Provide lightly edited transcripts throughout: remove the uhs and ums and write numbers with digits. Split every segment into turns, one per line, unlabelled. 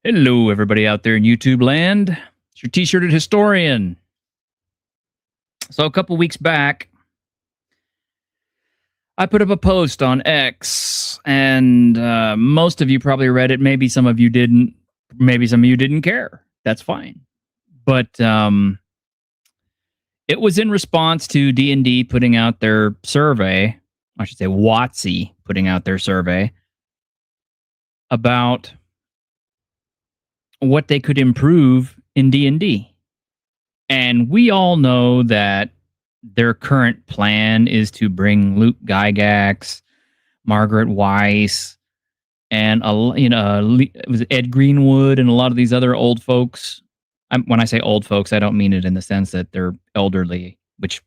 Hello, everybody out there in YouTube land. It's your t-shirted historian. So a couple weeks back, I put up a post on X, and most of you probably read it. Maybe some of you didn't. Maybe some of you didn't care. That's fine. But it was in response to D&D putting out their survey. I should say WotC putting out their survey about what they could improve in D&D. And we all know that their current plan is to bring Luke Gygax, Margaret Weiss, and it was Ed Greenwood and a lot of these other old folks. When I say old folks, I don't mean it in the sense that they're elderly, which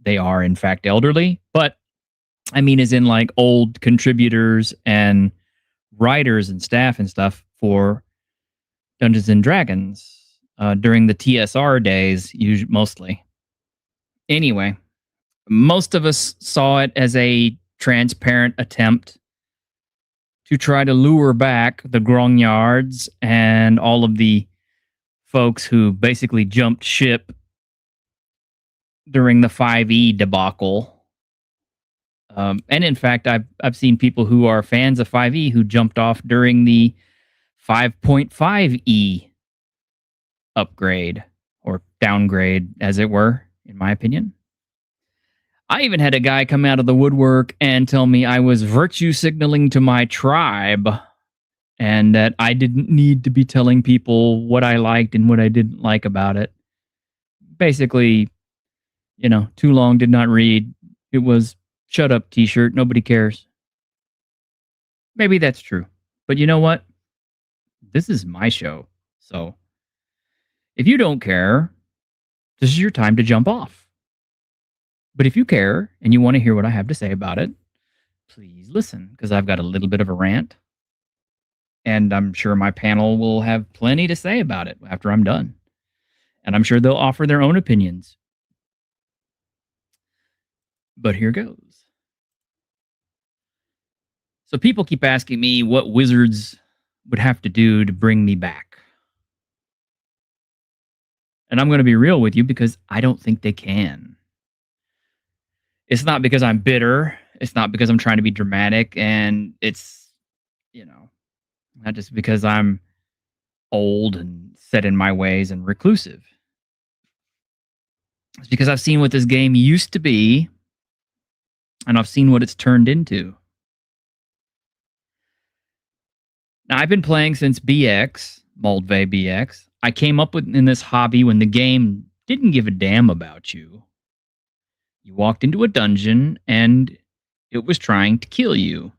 they are in fact elderly, but I mean as in like old contributors and writers and staff and stuff for Dungeons and Dragons during the TSR days, mostly. Anyway, most of us saw it as a transparent attempt to try to lure back the grognards and all of the folks who basically jumped ship during the 5e debacle. And in fact, I've seen people who are fans of 5e who jumped off during the 5.5e upgrade or downgrade, as it were, in my opinion. I even had a guy come out of the woodwork and tell me I was virtue signaling to my tribe and that I didn't need to be telling people what I liked and what I didn't like about it. Basically, too long did not read. It was shut up t-shirt. Nobody cares. Maybe that's true. But you know what? This is my show. So if you don't care, this is your time to jump off. But if you care and you want to hear what I have to say about it, please listen, because I've got a little bit of a rant. And I'm sure my panel will have plenty to say about it after I'm done. And I'm sure they'll offer their own opinions. But here goes. So people keep asking me what wizards would have to do to bring me back. And I'm going to be real with you because I don't think they can. It's not because I'm bitter. It's not because I'm trying to be dramatic. And it's, not just because I'm old and set in my ways and reclusive. It's because I've seen what this game used to be, and I've seen what it's turned into. Now, I've been playing since BX, Moldvay BX. I came up in this hobby when the game didn't give a damn about you. You walked into a dungeon, and it was trying to kill you.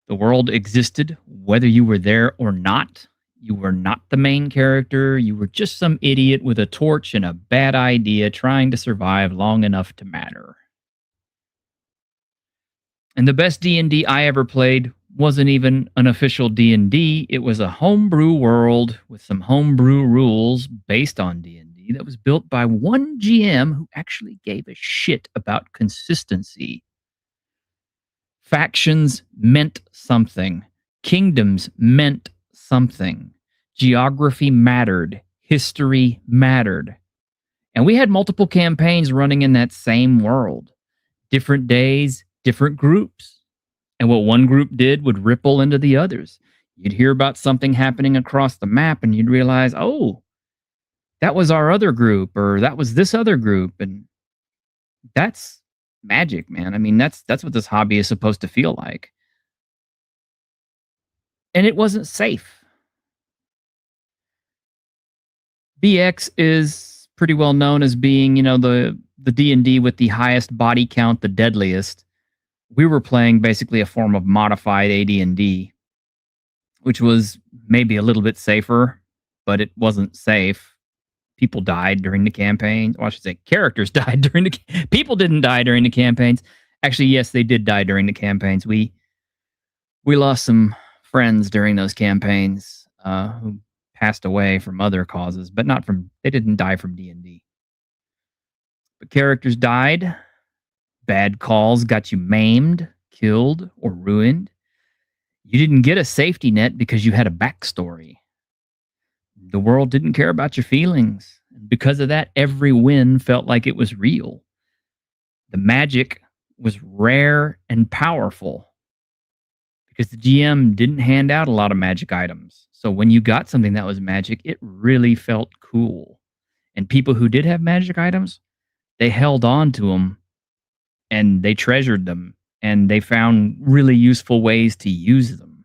The world existed whether you were there or not. You were not the main character. You were just some idiot with a torch and a bad idea trying to survive long enough to matter. And the best D&D I ever played wasn't even an official D&D. It was a homebrew world with some homebrew rules based on D&D that was built by one GM who actually gave a shit about consistency. Factions meant something. Kingdoms meant something. Geography mattered. History mattered. And we had multiple campaigns running in that same world. Different days, different groups. And what one group did would ripple into the others. You'd hear about something happening across the map and you'd realize, oh, that was our other group, or that was this other group. And that's magic, man. I mean, that's what this hobby is supposed to feel like. And it wasn't safe. BX is pretty well known as being, the D&D with the highest body count, the deadliest. We were playing basically a form of modified AD&D, which was maybe a little bit safer, but it wasn't safe. People died during the campaign. Well, I should say characters died during the... People didn't die during the campaigns. Actually, yes, they did die during the campaigns. We lost some friends during those campaigns who passed away from other causes, but not from... They didn't die from D&D. But characters died. Bad calls got you maimed, killed, or ruined. You didn't get a safety net because you had a backstory. The world didn't care about your feelings. And because of that, every win felt like it was real. The magic was rare and powerful because the GM didn't hand out a lot of magic items. So when you got something that was magic, it really felt cool. And people who did have magic items, they held on to them and they treasured them and they found really useful ways to use them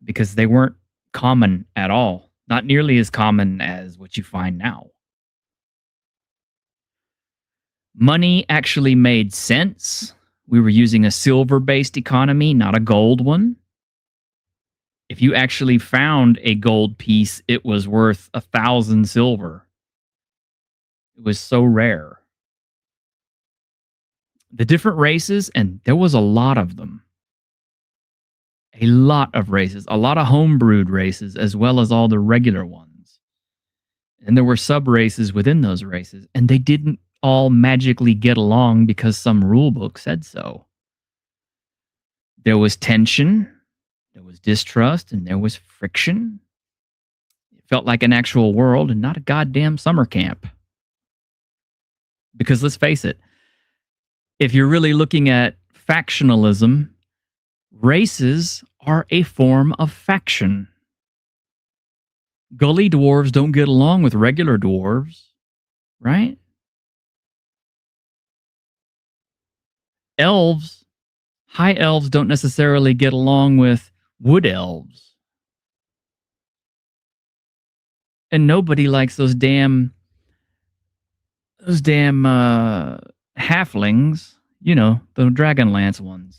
because they weren't common at all, not nearly as common as what you find now. Money actually made sense. We were using a silver-based economy, not a gold one. If you actually found a gold piece, it was worth 1,000 silver. It was so rare. The different races, and there was a lot of them. A lot of races, a lot of homebrewed races, as well as all the regular ones. And there were sub-races within those races, and they didn't all magically get along because some rule book said so. There was tension, there was distrust, and there was friction. It felt like an actual world and not a goddamn summer camp. Because let's face it, if you're really looking at factionalism, races are a form of faction. Gully dwarves don't get along with regular dwarves, right? Elves, high elves don't necessarily get along with wood elves. And nobody likes those damn halflings, you know, the Dragonlance ones.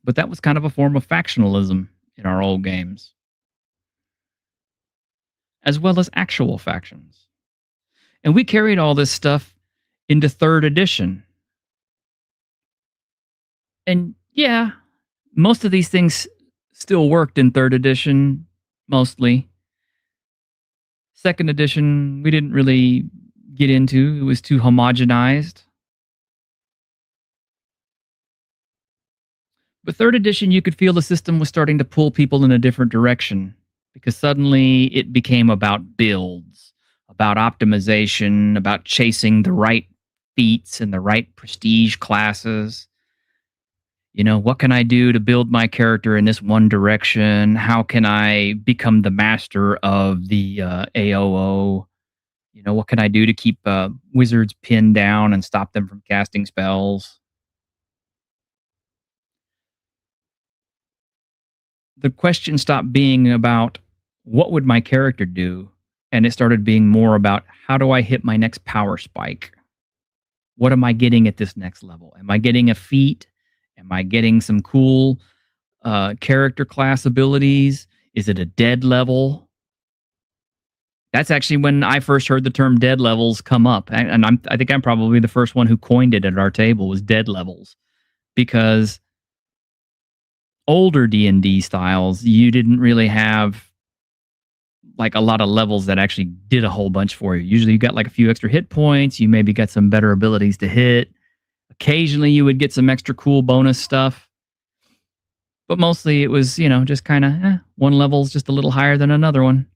But that was kind of a form of factionalism in our old games, as well as actual factions. And we carried all this stuff into 3rd edition. And yeah, most of these things still worked in 3rd edition, mostly. 2nd edition, we didn't really get into. It was too homogenized. But 3rd edition, you could feel the system was starting to pull people in a different direction because suddenly it became about builds, about optimization, about chasing the right feats and the right prestige classes. You know, what can I do to build my character in this one direction? How can I become the master of the AOO? You know, what can I do to keep wizards pinned down and stop them from casting spells? The question stopped being about what would my character do, and it started being more about how do I hit my next power spike? What am I getting at this next level? Am I getting a feat? Am I getting some cool character class abilities? Is it a dead level? That's actually when I first heard the term dead levels come up. And I think I'm probably the first one who coined it at our table was dead levels. Because older D&D styles, you didn't really have like a lot of levels that actually did a whole bunch for you. Usually you got like a few extra hit points. You maybe got some better abilities to hit. Occasionally you would get some extra cool bonus stuff. But mostly it was, you know, just kind of one level's just a little higher than another one.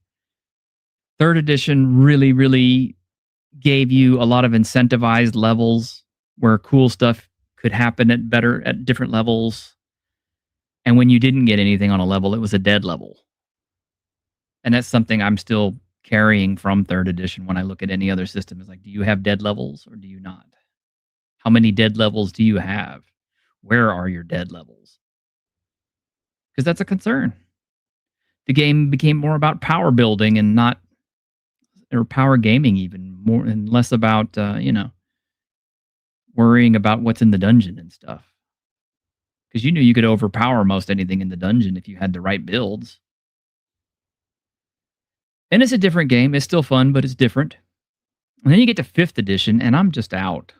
3rd edition really, really gave you a lot of incentivized levels where cool stuff could happen at different levels. And when you didn't get anything on a level, it was a dead level. And that's something I'm still carrying from 3rd edition when I look at any other system. It's like, do you have dead levels or do you not? How many dead levels do you have? Where are your dead levels? Because that's a concern. The game became more about power building and not, or power gaming even, more and less about, worrying about what's in the dungeon and stuff. Because you knew you could overpower most anything in the dungeon if you had the right builds. And it's a different game. It's still fun, but it's different. And then you get to 5th edition, and I'm just out.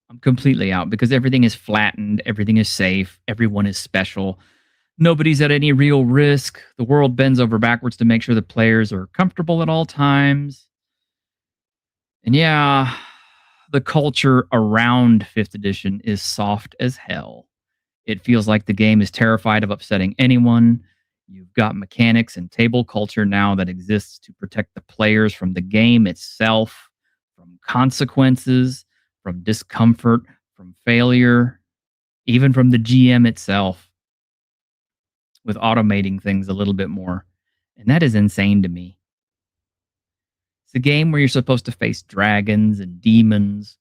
I'm completely out because everything is flattened. Everything is safe. Everyone is special. Nobody's at any real risk. The world bends over backwards to make sure the players are comfortable at all times. And yeah, The culture around 5th edition is soft as hell. It feels like the game is terrified of upsetting anyone. You've got mechanics and table culture now that exists to protect the players from the game itself, from consequences, from discomfort, from failure, even from the GM itself, with automating things a little bit more. And that is insane to me. It's a game where you're supposed to face dragons and demons,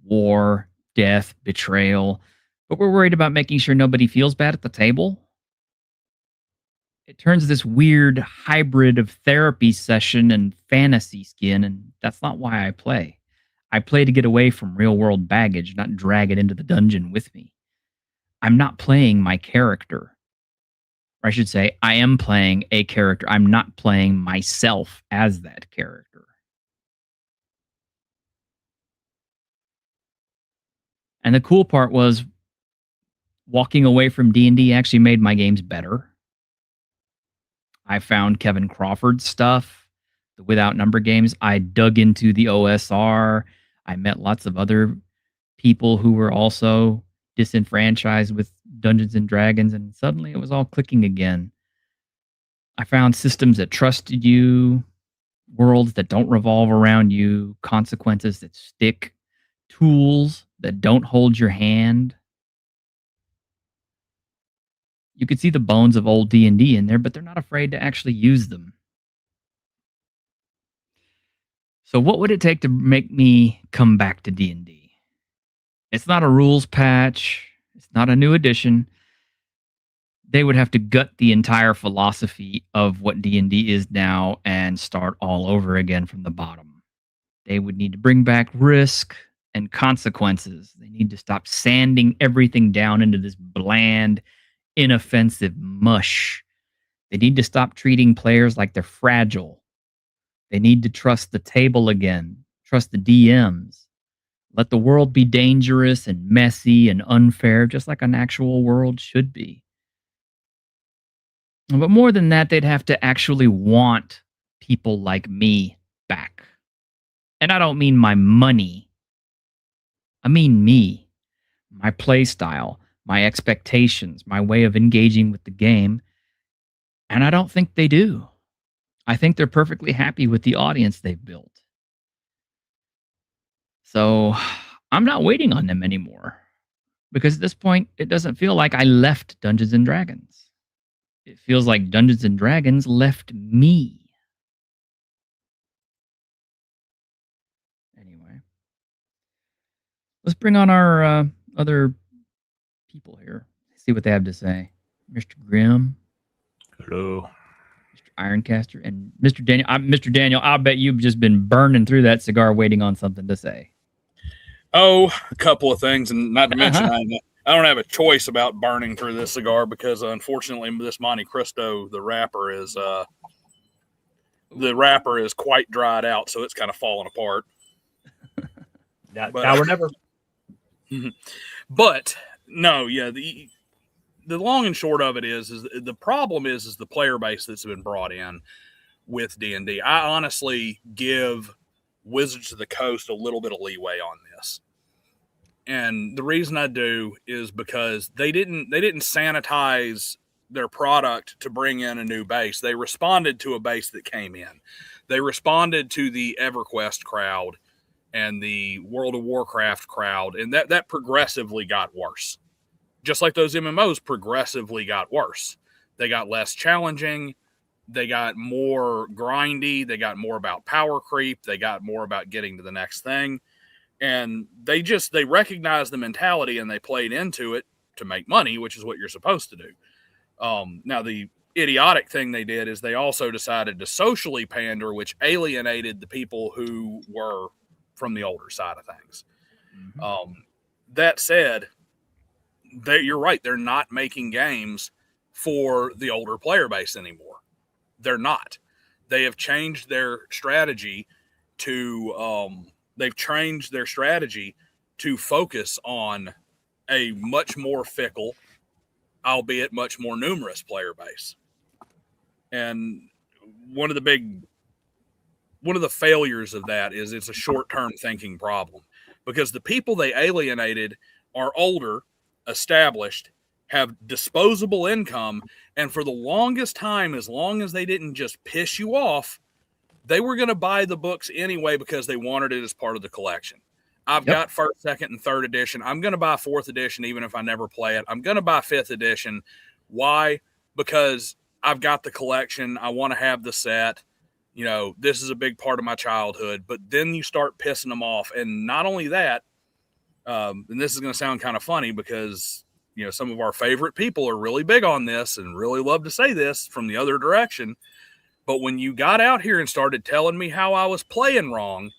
war, death, betrayal, but we're worried about making sure nobody feels bad at the table. It turns this weird hybrid of therapy session and fantasy skin, and that's not why I play. I play to get away from real world baggage, not drag it into the dungeon with me. I'm not playing my character. Or I should say, I am playing a character. I'm not playing myself as that character. And the cool part was walking away from D&D actually made my games better. I found Kevin Crawford's stuff, the Without Number games. I dug into the OSR. I met lots of other people who were also disenfranchised with Dungeons and Dragons, and suddenly it was all clicking again. I found systems that trusted you, worlds that don't revolve around you, consequences that stick, tools that don't hold your hand. You could see the bones of old D&D in there, but they're not afraid to actually use them. So what would it take to make me come back to D&D? It's not a rules patch. It's not a new edition. They would have to gut the entire philosophy of what D&D is now and start all over again from the bottom. They would need to bring back risk and consequences. They need to stop sanding everything down into this bland, inoffensive mush. They need to stop treating players like they're fragile. They need to trust the table again, trust the DMs. Let the world be dangerous and messy and unfair, just like an actual world should be. But more than that, they'd have to actually want people like me back. And I don't mean my money. I mean me, my play style, my expectations, my way of engaging with the game. And I don't think they do. I think they're perfectly happy with the audience they've built. So I'm not waiting on them anymore. Because at this point, it doesn't feel like I left Dungeons and Dragons. It feels like Dungeons and Dragons left me. Anyway, let's bring on our other people here. See what they have to say. Mr. Grimm.
Hello.
Mr. Ironcaster and Mr. Daniel. Mr. Daniel, I bet you've just been burning through that cigar waiting on something to say.
Oh, a couple of things, and not to mention I don't have a choice about burning through this cigar because unfortunately this Monte Cristo, the wrapper is quite dried out, so it's kind of falling apart.
Now we're never.
But no, yeah, the long and short of it is the problem is the player base that's been brought in with D&D. I honestly give Wizards of the Coast a little bit of leeway on this. And the reason I do is because they didn't sanitize their product to bring in a new base. They responded to a base that came in. They responded to the EverQuest crowd and the World of Warcraft crowd, and that progressively got worse. Just like those MMOs progressively got worse. They got less challenging. They got more grindy. They got more about power creep. They got more about getting to the next thing. And they recognized the mentality and they played into it to make money, which is what you're supposed to do. Now, the idiotic thing they did is they also decided to socially pander, which alienated the people who were from the older side of things. Mm-hmm. That said, you're right. They're not making games for the older player base anymore. They're not. They have changed their strategy to focus on a much more fickle, albeit much more numerous player base. And one of the failures of that is it's a short-term thinking problem. because the people they alienated are older, established, have disposable income, and for the longest time, as long as they didn't just piss you off, they were going to buy the books anyway because they wanted it as part of the collection. I've got first, second, and third edition. I'm going to buy fourth edition even if I never play it. I'm going to buy fifth edition. Why? Because I've got the collection. I want to have the set. You know, this is a big part of my childhood. But then you start pissing them off. And not only that, and this is going to sound kind of funny because, you know, some of our favorite people are really big on this and really love to say this from the other direction. But when you got out here and started telling me how I was playing wrong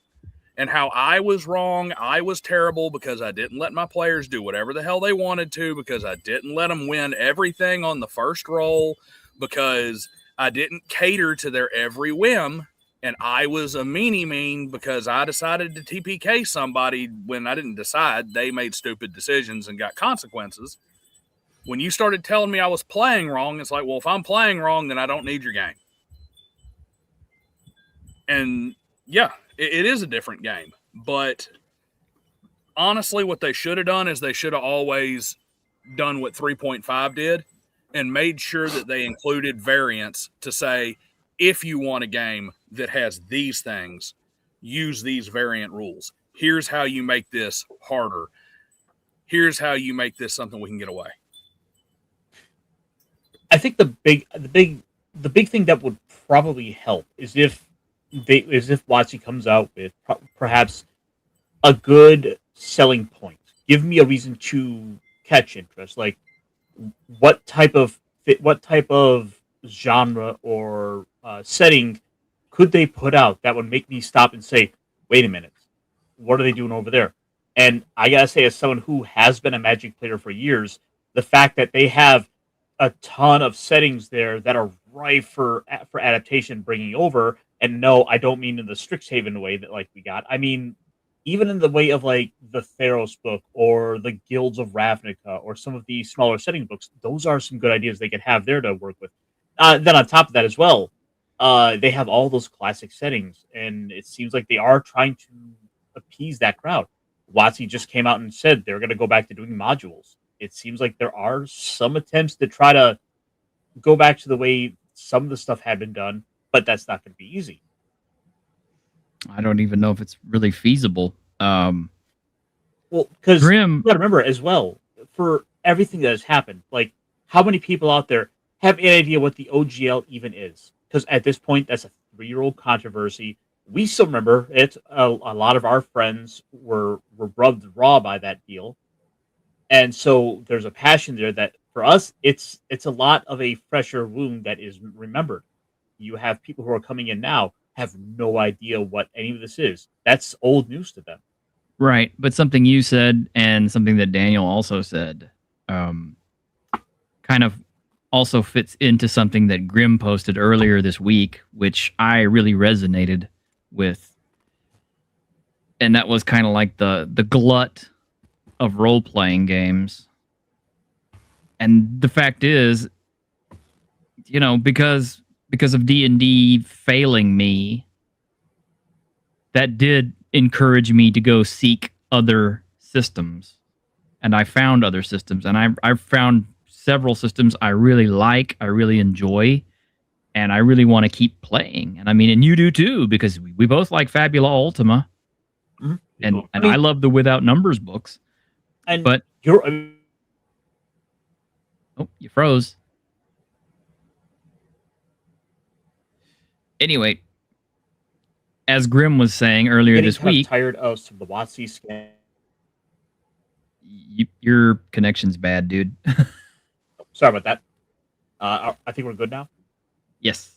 and how I was wrong, I was terrible because I didn't let my players do whatever the hell they wanted to, because I didn't let them win everything on the first roll, because I didn't cater to their every whim, and I was a meanie because I decided to TPK somebody when I didn't decide. They made stupid decisions and got consequences. When you started telling me I was playing wrong, it's like, well, if I'm playing wrong, then I don't need your game. And yeah, it is a different game. But honestly, what they should have done is they should have always done what 3.5 did and made sure that they included variants to say, if you want a game that has these things, use these variant rules. Here's how you make this harder. Here's how you make this something we can get away.
I think the big thing that would probably help is if WotC comes out with perhaps a good selling point. Give me a reason to catch interest. Like what type of genre or setting could they put out that would make me stop and say, wait a minute, what are they doing over there? And I gotta say, as someone who has been a Magic player for years, the fact that they have a ton of settings there that are rife for adaptation, bringing over. And no, I don't mean in the Strixhaven way that like we got. I mean, even in the way of like the Theros book or the Guilds of Ravnica or some of the smaller setting books, those are some good ideas they could have there to work with. Then on top of that as well, they have all those classic settings, and it seems like they are trying to appease that crowd. WotC just came out and said they're going to go back to doing modules. It seems like there are some attempts to try to go back to the way some of the stuff had been done, but that's not going to be easy.
I don't even know if it's really feasible.
Well, because
Grim,
you got to remember as well, for everything that has happened, like how many people out there have any idea what the OGL even is? Because at this point, that's a 3-year-old controversy. We still remember it. A lot of our friends were rubbed raw by that deal. And so there's a passion there that for us, it's a lot of a fresher wound that is remembered. You have people who are coming in now have no idea what any of this is. That's old news to them.
right? But something you said and something that Daniel also said, kind of also fits into something that Grim posted earlier this week, which I really resonated with, and that was kind of like the glut of role-playing games. And the fact is, you know, because of D&D failing me, that did encourage me to go seek other systems. And I found other systems, and I found several systems I really like, I really enjoy, and I really want to keep playing. And I mean, and you do too, because we both like Fabula Ultima.
Mm-hmm.
And I love the Without Numbers books. But
you're
oh, you froze. Anyway, as Grim was saying earlier this week,
tired of some of the WotC scan.
Your connection's bad, dude.
Sorry about that. I think we're good now.
Yes.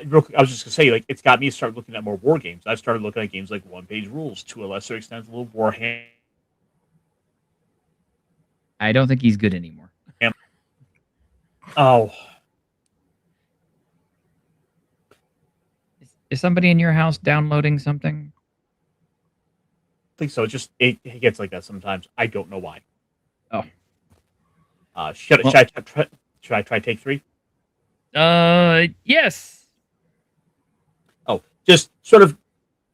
Real quick, I was just gonna say, like, it's got me to start looking at more war games. I've started looking at games like one-page rules, to a lesser extent, a little Warhammer.
I don't think he's good anymore.
Oh,
is somebody in your house downloading something?
I think so. It gets like that sometimes. I don't know why.
Oh.
Should I try take 3?
Yes.
Oh, just sort of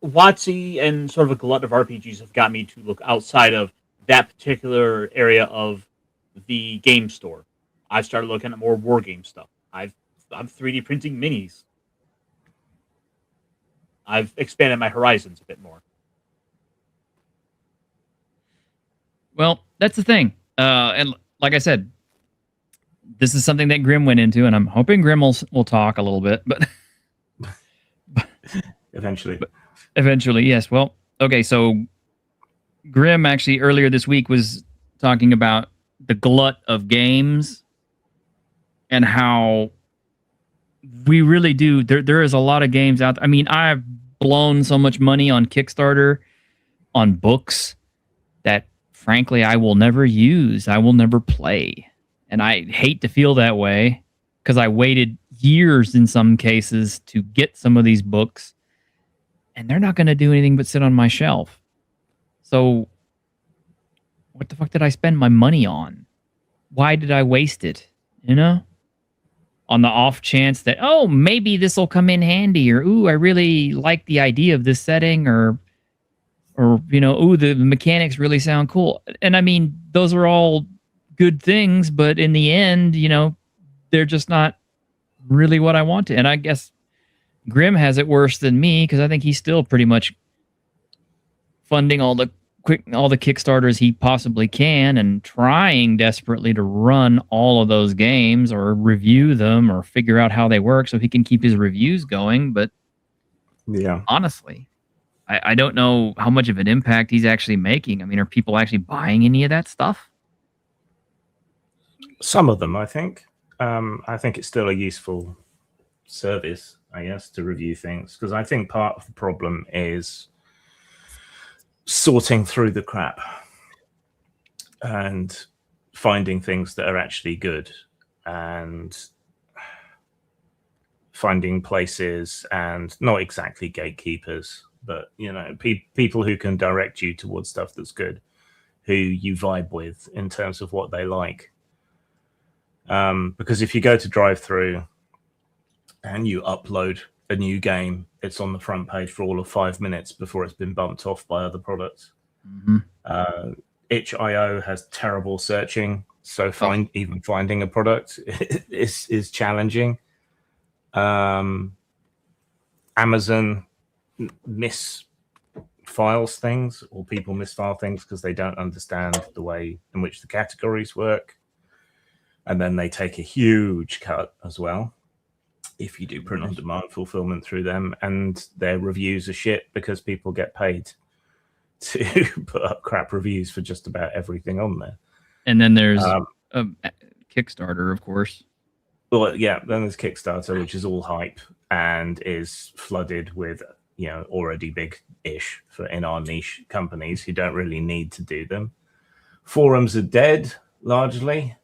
WotC and sort of a glut of RPGs have got me to look outside of that particular area of the game store. I've started looking at more war game stuff. I'm 3D printing minis. I've expanded my horizons a bit more.
Well, that's the thing. And like I said, this is something that Grim went into, and I'm hoping Grim will talk a little bit, but
Eventually.
eventually, yes. Well, okay, so Grim actually earlier this week was talking about the glut of games and how we really do. There is a lot of games out there. I mean, I've blown so much money on Kickstarter on books that frankly I will never use. I will never play. And I hate to feel that way because I waited years in some cases to get some of these books, and they're not going to do anything but sit on my shelf. So what the fuck did I spend my money on? Why did I waste it? You know? On the off chance that, oh, maybe this will come in handy, or, ooh, I really like the idea of this setting, or you know, ooh, the mechanics really sound cool. And I mean, those are all good things, but in the end, you know, they're just not really what I wanted. And I guess Grim has it worse than me because I think he's still pretty much funding all the Kickstarters he possibly can and trying desperately to run all of those games or review them or figure out how they work so he can keep his reviews going. But
Yeah.
honestly, I don't know how much of an impact he's actually making. I mean, are people actually buying any of that stuff?
Some of them, I think. I think it's still a useful service, I guess, to review things, because I think part of the problem is sorting through the crap and finding things that are actually good and finding places, and not exactly gatekeepers, but you know, people who can direct you towards stuff that's good, who you vibe with in terms of what they like. Because if you go to drive-through and you upload a new game, it's on the front page for all of 5 minutes before it's been bumped off by other products.
Mm-hmm.
itch.io has terrible searching, so even finding a product is challenging. Amazon misfiles things, or people misfile things because they don't understand the way in which the categories work. And then they take a huge cut as well if you do print on demand fulfillment through them, and their reviews are shit because people get paid to put up crap reviews for just about everything on there.
And then there's a Kickstarter, of course.
Well, yeah, then there's Kickstarter, which is all hype and is flooded with, you know, already big-ish in our niche companies who don't really need to do them. Forums are dead, largely.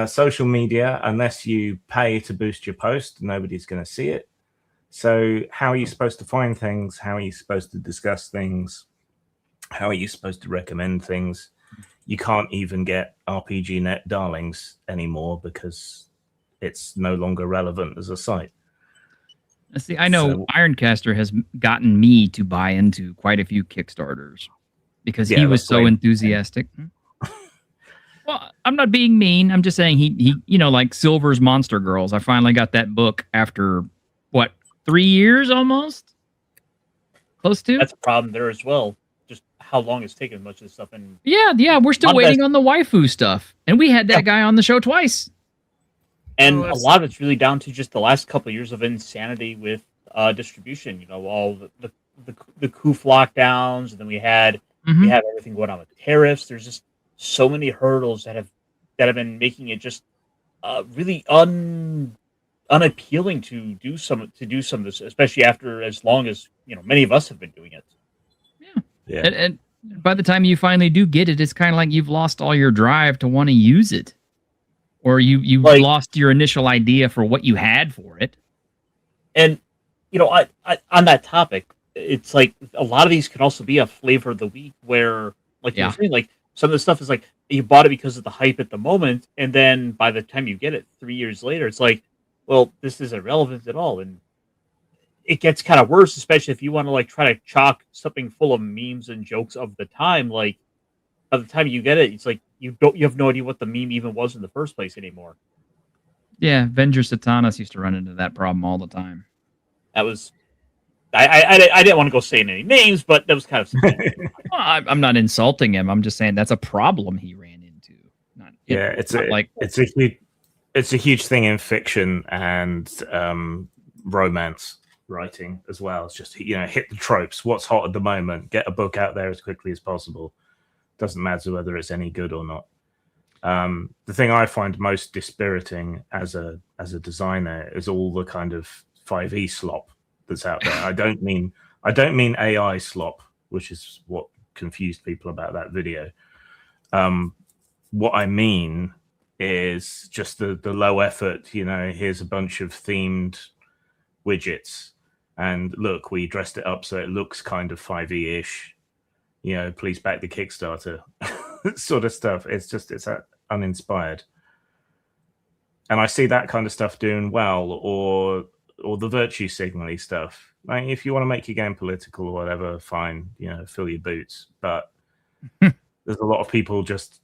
Social media, unless you pay to boost your post, nobody's going to see it. So how are you supposed to find things? How are you supposed to discuss things? How are you supposed to recommend things? You can't even get RPGNet darlings anymore because it's no longer relevant as a site.
See, I know Ironcaster has gotten me to buy into quite a few Kickstarters because he was so enthusiastic. Well, I'm not being mean. I'm just saying he you know, like Silver's Monster Girls. I finally got that book after, what, 3 years almost? Close to?
That's a problem there as well. Just how long it's taken much of this stuff. And
yeah, we're still waiting on the waifu stuff. And we had that guy on the show twice.
And a lot of it's really down to just the last couple of years of insanity with distribution. You know, all the COOF lockdowns, and then we have everything going on with tariffs. There's just so many hurdles that have been making it just really unappealing to do some of this, especially after as long as, you know, many of us have been doing it.
Yeah. And by the time you finally do get it, it's kind of like you've lost all your drive to want to use it, or you lost your initial idea for what you had for it.
And you know, I on that topic, it's like a lot of these can also be a flavor of the week, where, like you're saying, like some of the stuff is like you bought it because of the hype at the moment, and then by the time you get it 3 years later, it's like, well, this isn't relevant at all. And it gets kind of worse, especially if you want to like try to chalk something full of memes and jokes of the time. Like by the time you get it, it's like you have no idea what the meme even was in the first place anymore.
Yeah, Venger Satanas used to run into that problem all the time.
That was I didn't want to go saying any names, but that was kind of
well, I'm not insulting him. I'm just saying that's a problem he ran into.
It's a huge thing in fiction and romance writing as well. It's just hit the tropes. What's hot at the moment? Get a book out there as quickly as possible. Doesn't matter whether it's any good or not. The thing I find most dispiriting as a designer is all the kind of 5e slop that's out there. I don't mean AI slop, which is what confused people about that video. What I mean is just the low effort. Here's a bunch of themed widgets, and look, we dressed it up so it looks kind of 5e-ish. Please back the Kickstarter sort of stuff. It's uninspired. And I see that kind of stuff doing well, or the virtue signaling stuff. Like, if you want to make your game political or whatever, fine, fill your boots. But there's a lot of people just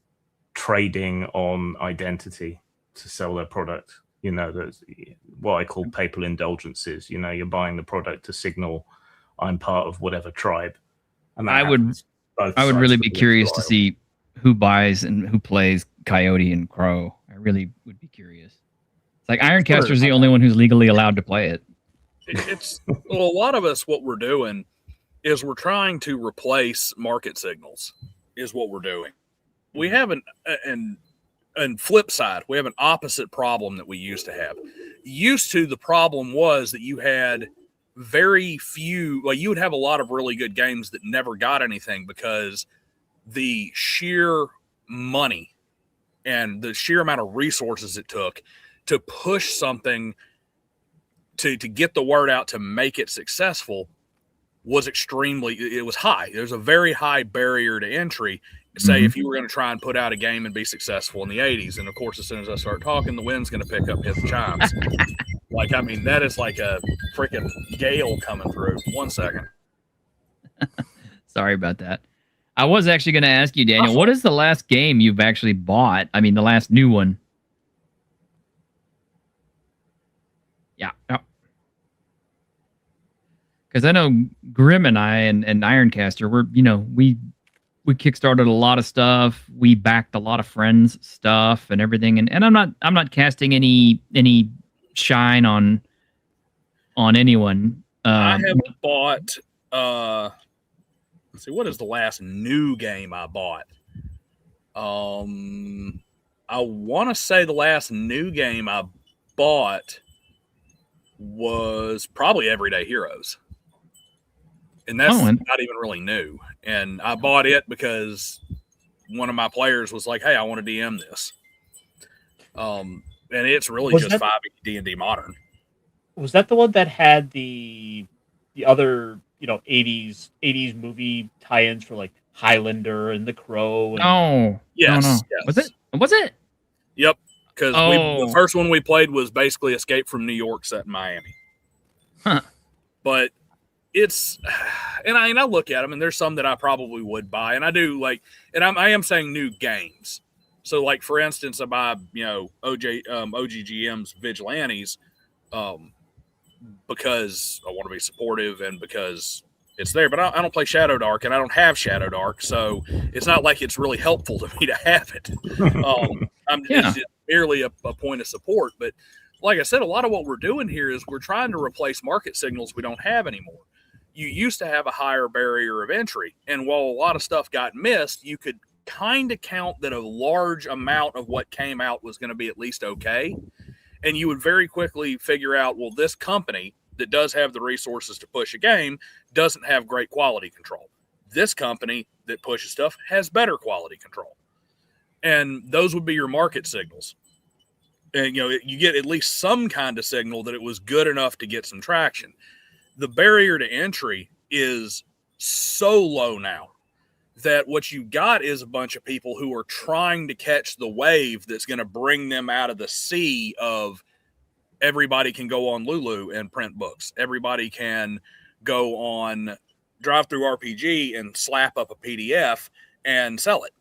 trading on identity to sell their product. That's what I call papal indulgences. You're buying the product to signal I'm part of whatever tribe. And
I would really be curious to see who buys and who plays Coyote and Crow. I really would be curious. It's like Ironcaster's the only one who's legally allowed to play it.
A lot of us, what we're doing is we're trying to replace market signals, is what we're doing. We have and flip side, we have an opposite problem that we used to have. The problem was that you had very few, you would have a lot of really good games that never got anything because the sheer money and the sheer amount of resources it took to push something to get the word out to make it successful was it was high. There's a very high barrier to entry. Say if you were going to try and put out a game and be successful in the 80s, and of course, as soon as I start talking, the wind's going to pick up, hit the chimes. That is like a freaking gale coming through. 1 second.
Sorry about that. I was actually going to ask you, Daniel, what is the last game you've actually bought? I mean, the last new one. Yeah. Because I know Grim and I and Ironcaster, we kickstarted a lot of stuff. We backed a lot of friends' stuff and everything. And I'm not casting any shine on anyone.
I have bought. Let's see, what is the last new game I bought? I want to say the last new game I bought was probably Everyday Heroes. And that's not even really new. And I bought it because one of my players was like, hey, I want to DM this. And it's really just 5e D&D Modern.
Was that the one that had the other, 80s movie tie-ins for like Highlander and The Crow?
No.
Yes.
Was it?
Yep. Because the first one we played was basically Escape from New York set in Miami.
Huh.
But it's, and I look at them, and there's some that I probably would buy, and I do I am saying new games. So, like, for instance, I buy, OGGM's Vigilantes, because I want to be supportive and because it's there. But I don't play Shadow Dark, and I don't have Shadow Dark, so it's not like it's really helpful to me to have it. It's just merely a point of support. But like I said, a lot of what we're doing here is we're trying to replace market signals we don't have anymore. You used to have a higher barrier of entry, and while a lot of stuff got missed, you could kind of count that a large amount of what came out was going to be at least okay. And you would very quickly figure out, well, this company that does have the resources to push a game doesn't have great quality control. This company that pushes stuff has better quality control. And those would be your market signals. And, you get at least some kind of signal that it was good enough to get some traction. The barrier to entry is so low now that what you got is a bunch of people who are trying to catch the wave that's going to bring them out of the sea of everybody can go on Lulu and print books. Everybody can go on Drive Through RPG and slap up a PDF and sell it.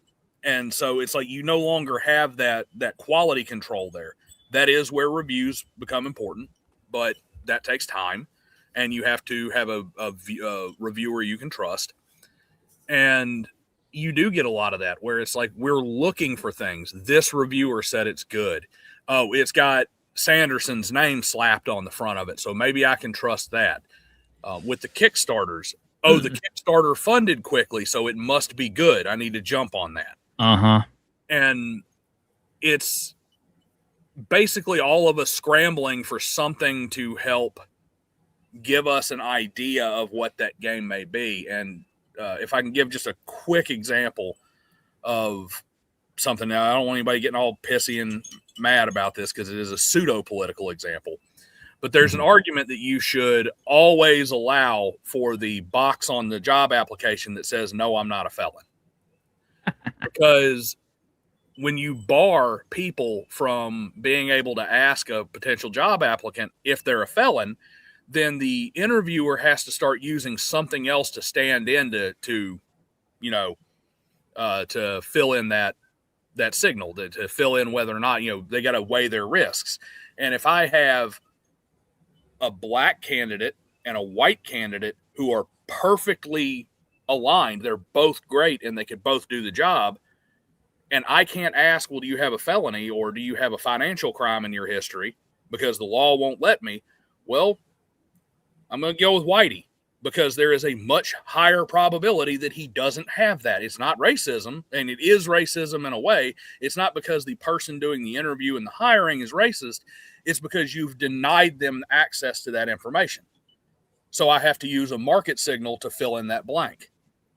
And so it's like you no longer have that quality control there. That is where reviews become important, but that takes time, and you have to have a reviewer you can trust. And you do get a lot of that where it's like we're looking for things. This reviewer said it's good. Oh, it's got Sanderson's name slapped on the front of it, so maybe I can trust that. With the Kickstarters, the Kickstarter funded quickly, so it must be good. I need to jump on that. And it's basically all of us scrambling for something to help give us an idea of what that game may be. And if I can give just a quick example of something, now I don't want anybody getting all pissy and mad about this because it is a pseudo-political example, but there's an argument that you should always allow for the box on the job application that says, no, I'm not a felon. Because when you bar people from being able to ask a potential job applicant if they're a felon, then the interviewer has to start using something else to stand in to fill in that signal, to fill in whether or not, they got to weigh their risks. And if I have a black candidate and a white candidate who are perfectly aligned, they're both great and they could both do the job, and I can't ask, well, do you have a felony or do you have a financial crime in your history, because the law won't let me. Well, I'm going to go with Whitey, because there is a much higher probability that he doesn't have that. It's not racism, and it is racism in a way. It's not because the person doing the interview and the hiring is racist. It's because you've denied them access to that information. So I have to use a market signal to fill in that blank.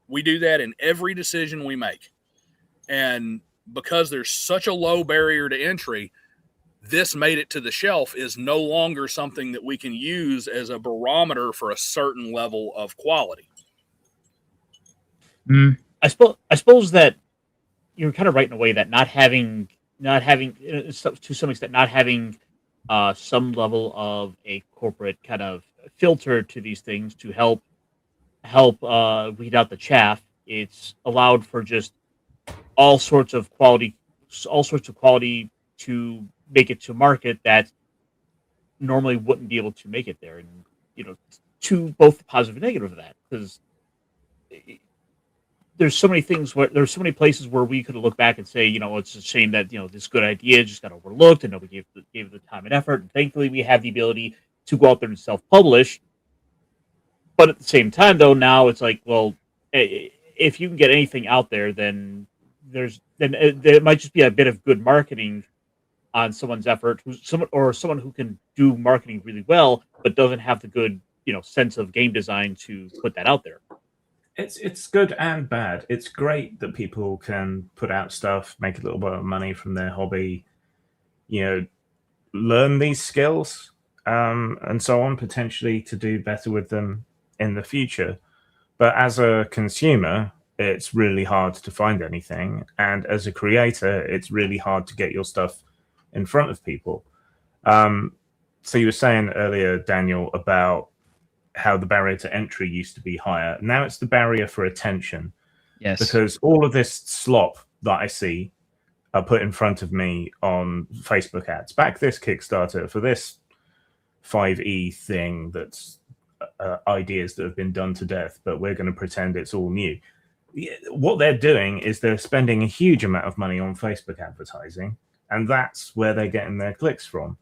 We do that in every decision we make. And because there's such a low barrier to entry, this made it to the shelf is no longer something that we can use as a barometer for a certain level of quality.
I suppose that you're kind of right in a way that not having to some extent, not having some level of a corporate kind of filter to these things to help weed out the chaff. It's allowed for just all sorts of quality to make it to market that normally wouldn't be able to make it there. And, to both the positive and negative of that, because there's so many places where we could look back and say, it's a shame that, this good idea just got overlooked and nobody gave the time and effort. And thankfully we have the ability to go out there and self-publish. But at the same time, though, now it's like, well, if you can get anything out there, then there might just be a bit of good marketing on someone's effort, someone who can do marketing really well, but doesn't have the good, sense of game design to put that out there.
It's good and bad. It's great that people can put out stuff, make a little bit of money from their hobby, learn these skills, and so on, potentially to do better with them in the future. But as a consumer, it's really hard to find anything. And as a creator, it's really hard to get your stuff in front of people. So you were saying earlier, Daniel, about how the barrier to entry used to be higher. Now it's the barrier for attention.
Yes.
Because all of this slop that I see are put in front of me on Facebook ads. Back this Kickstarter for this 5e thing that's ideas that have been done to death, but we're going to pretend it's all new. What they're doing is they're spending a huge amount of money on Facebook advertising, and that's where they're getting their clicks from.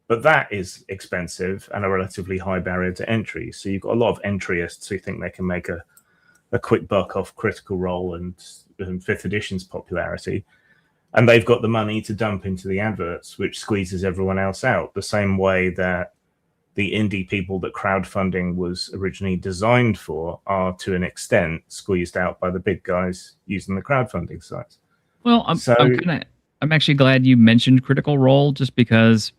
But that is expensive and a relatively high barrier to entry. So you've got a lot of entryists who think they can make a quick buck off Critical Role and 5th edition's popularity. And they've got the money to dump into the adverts, which squeezes everyone else out. The same way that the indie people that crowdfunding was originally designed for are, to an extent, squeezed out by the big guys using the crowdfunding sites.
Well, I'm actually glad you mentioned Critical Role, just because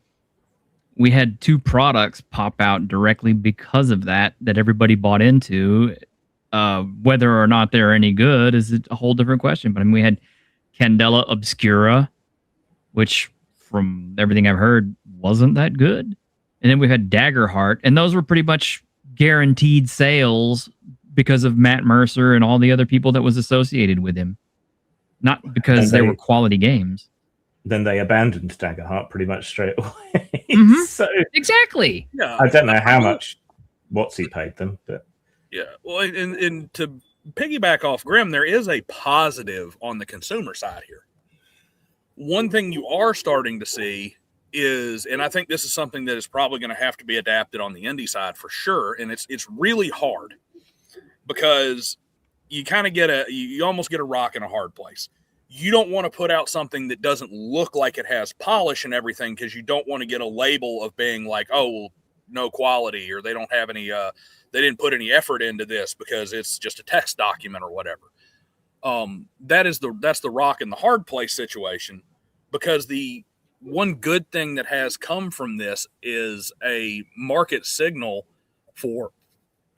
we had 2 products pop out directly because of that everybody bought into. Whether or not they're any good is a whole different question. But I mean, we had Candela Obscura, which from everything I've heard wasn't that good. and then we've had Daggerheart, and those were pretty much guaranteed sales because of Matt Mercer and all the other people that was associated with him, not because they were quality games.
Then they abandoned Daggerheart pretty much straight away.
Mhm.
So
exactly.
Yeah,
I don't know how much Watsy paid them, but
yeah. Well, and to piggyback off Grim, there is a positive on the consumer side here. One thing you are starting to see is, and I think this is something that is probably going to have to be adapted on the indie side for sure, and it's really hard because you kind of you almost get a rock in a hard place. You don't want to put out something that doesn't look like it has polish and everything because you don't want to get a label of being like, oh, well, no quality, or they don't have any, they didn't put any effort into this because it's just a text document or whatever. That's the rock in the hard place situation, because the one good thing that has come from this is a market signal for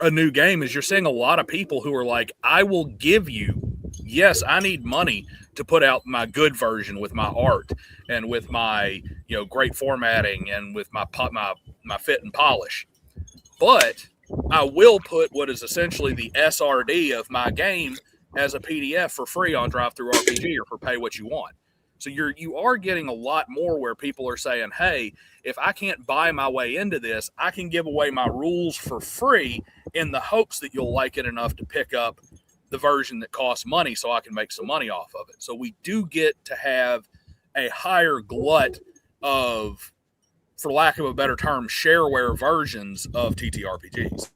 a new game. Is you're seeing a lot of people who are like, I will give you, yes, I need money to put out my good version with my art and with my, great formatting and with my fit and polish. But I will put what is essentially the SRD of my game as a PDF for free on DriveThruRPG or for pay what you want. So you are getting a lot more where people are saying, hey, if I can't buy my way into this, I can give away my rules for free in the hopes that you'll like it enough to pick up the version that costs money so I can make some money off of it. So we do get to have a higher glut of, for lack of a better term, shareware versions of TTRPGs.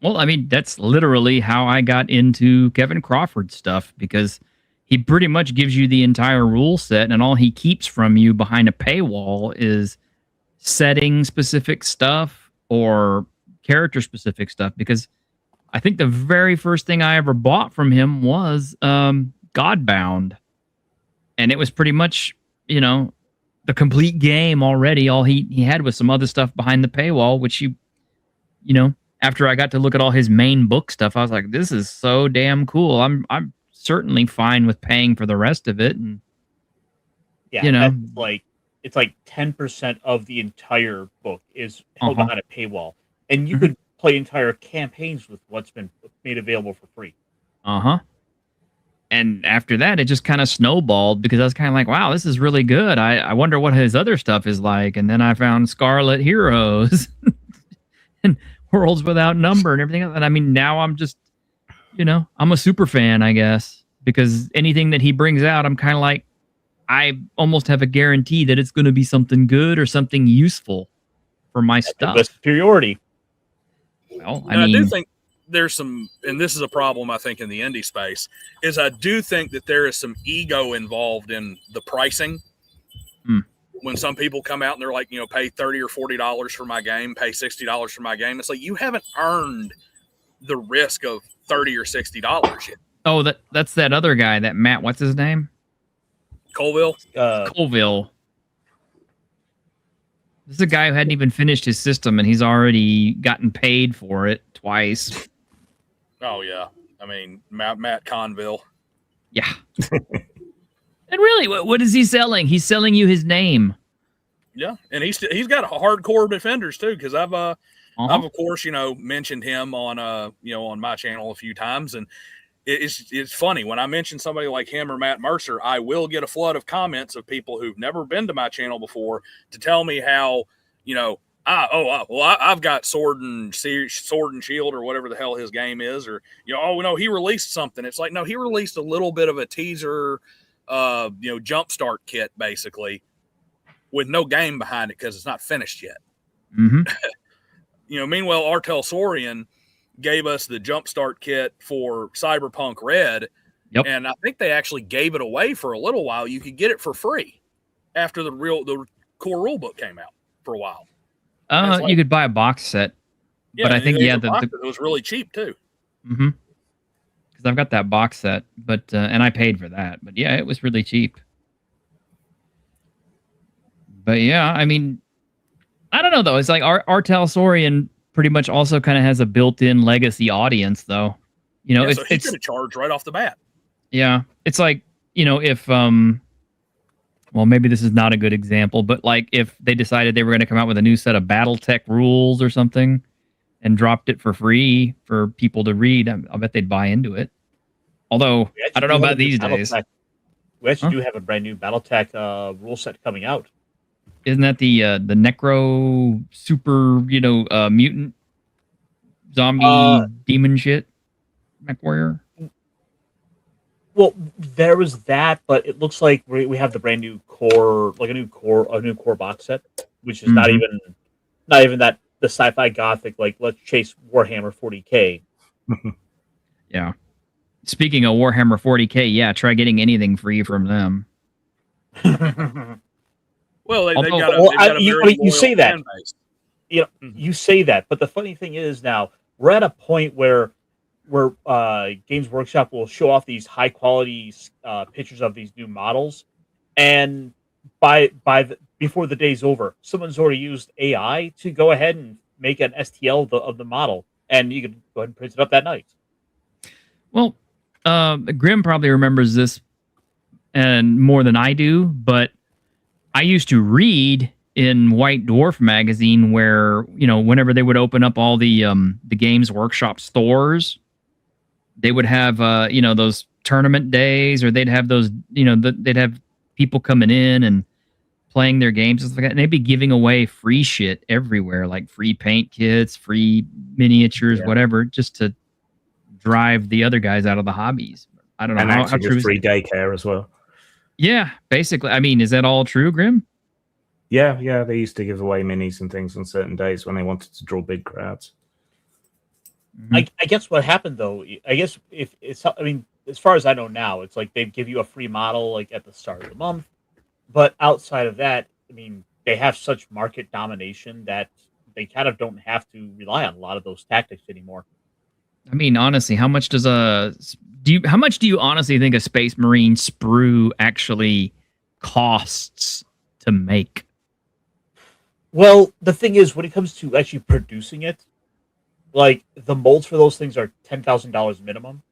Well, I mean, that's literally how I got into Kevin Crawford stuff, because he pretty much gives you the entire rule set, and all he keeps from you behind a paywall is setting specific stuff or character specific stuff. Because I think the very first thing I ever bought from him was Godbound, and it was pretty much, the complete game already. All he had was some other stuff behind the paywall, which after I got to look at all his main book stuff, I was like, this is so damn cool. I'm certainly fine with paying for the rest of it. And
yeah, it's like 10% of the entire book is held behind a paywall, and you could play entire campaigns with what's been made available for free.
And after that, it just kind of snowballed, because I was kind of like, wow, this is really good. I wonder what his other stuff is like. And then I found Scarlet Heroes and Worlds Without Number and everything else. And I mean, now I'm just, I'm a super fan, I guess, because anything that he brings out, I'm kind of like, I almost have a guarantee that it's going to be something good or something useful for my stuff.
The superiority.
Well,
I do think there's some, and this is a problem I think in the indie space, is I do think that there is some ego involved in the pricing. When some people come out and they're like, pay $30 or $40 for my game, pay $60 for my game. It's like, you haven't earned the risk of $30 or $60 yet.
Oh, that's that other guy, that Matt, what's his name?
Colville?
Colville. This is a guy who hadn't even finished his system, and he's already gotten paid for it twice.
Oh, yeah. I mean, Matt Conville.
Yeah. And really, what is he selling? He's selling you his name.
Yeah, and he's got hardcore defenders too, because I've of course mentioned him on on my channel a few times, and it's funny when I mention somebody like him or Matt Mercer, I will get a flood of comments of people who've never been to my channel before to tell me how I've got Sword and Shield or whatever the hell his game is, or he released something. It's like, no, he released a little bit of a teaser. Jumpstart kit basically with no game behind it because it's not finished yet. Meanwhile, Artel Saurian gave us the Jumpstart kit for Cyberpunk Red.
Yep.
And I think they actually gave it away for a little while. You could get it for free after the core rulebook came out for a while.
You could buy a box set.
Yeah,
but I think it
was really cheap too.
Because I've got that box set, but and I paid for that. But yeah, it was really cheap. But yeah, I mean, I don't know though. It's like Artel Saurian pretty much also kind of has a built-in legacy audience, though.
So he could have charged right off the bat.
Yeah, it's like if well, maybe this is not a good example, but like if they decided they were going to come out with a new set of BattleTech rules or something and dropped it for free for people to read, I bet they'd buy into it. Although,
We
I
actually
don't know
do have a
about
new
these days.
BattleTech. We actually
Huh?
do have a brand new BattleTech rule set coming out.
Isn't that the Necro super, mutant zombie demon shit? Mech Warrior?
Well, there was that, but it looks like we have the brand new core, like a new core box set, which is
Mhm.
not even that the sci-fi gothic, like let's chase Warhammer 40K.
Yeah. Speaking of Warhammer 40K, yeah, try getting anything free from them.
Well, they've
Although,
got
Well,
a very
you
loyal
say that,
fan base. Mhm.
you say that, but the funny thing is now we're at a point where Games Workshop will show off these high quality pictures of these new models, and before the day's over, someone's already used AI to go ahead and make an STL of the model, and you can go ahead and print it up that night.
well, Grim probably remembers this and more than I do, but I used to read in White Dwarf magazine where, whenever they would open up all the Games Workshop stores, they would have those tournament days, or they'd have those, they'd have people coming in and playing their games and stuff like that, and they'd be giving away free shit everywhere, like free paint kits, free miniatures,
Yeah.
whatever, just to drive the other guys out of the hobbies. I don't know
And
how
actually
true
with
is
free
it?
daycare as well.
Yeah, basically. I mean, is that all true, Grim?
Yeah, they used to give away minis and things on certain days when they wanted to draw big crowds.
I guess what happened though, I guess if it's, I mean, as far as I know now, it's like they give you a free model like at the start of the month, but outside of that, I mean, they have such market domination that they kind of don't have to rely on a lot of those tactics anymore.
I mean, honestly, how much how much do you honestly think a Space Marine sprue actually costs to make?
Well, the thing is, when it comes to actually producing it, like the molds for those things are $10,000 minimum.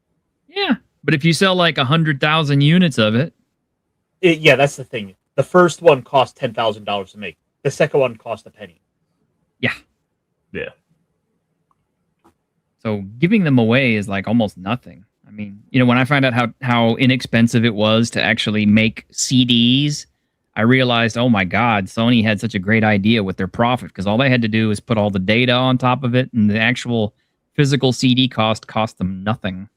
Yeah, but if you sell like 100,000 units of it,
Yeah, that's the thing. The first one cost $10,000 to make. The second one cost a penny.
yeah.
Yeah.
So giving them away is like almost nothing. I mean, when I found out how inexpensive it was to actually make CDs, I realized, oh my God, Sony had such a great idea with their profit, because all they had to do is put all the data on top of it, and the actual physical CD cost them nothing,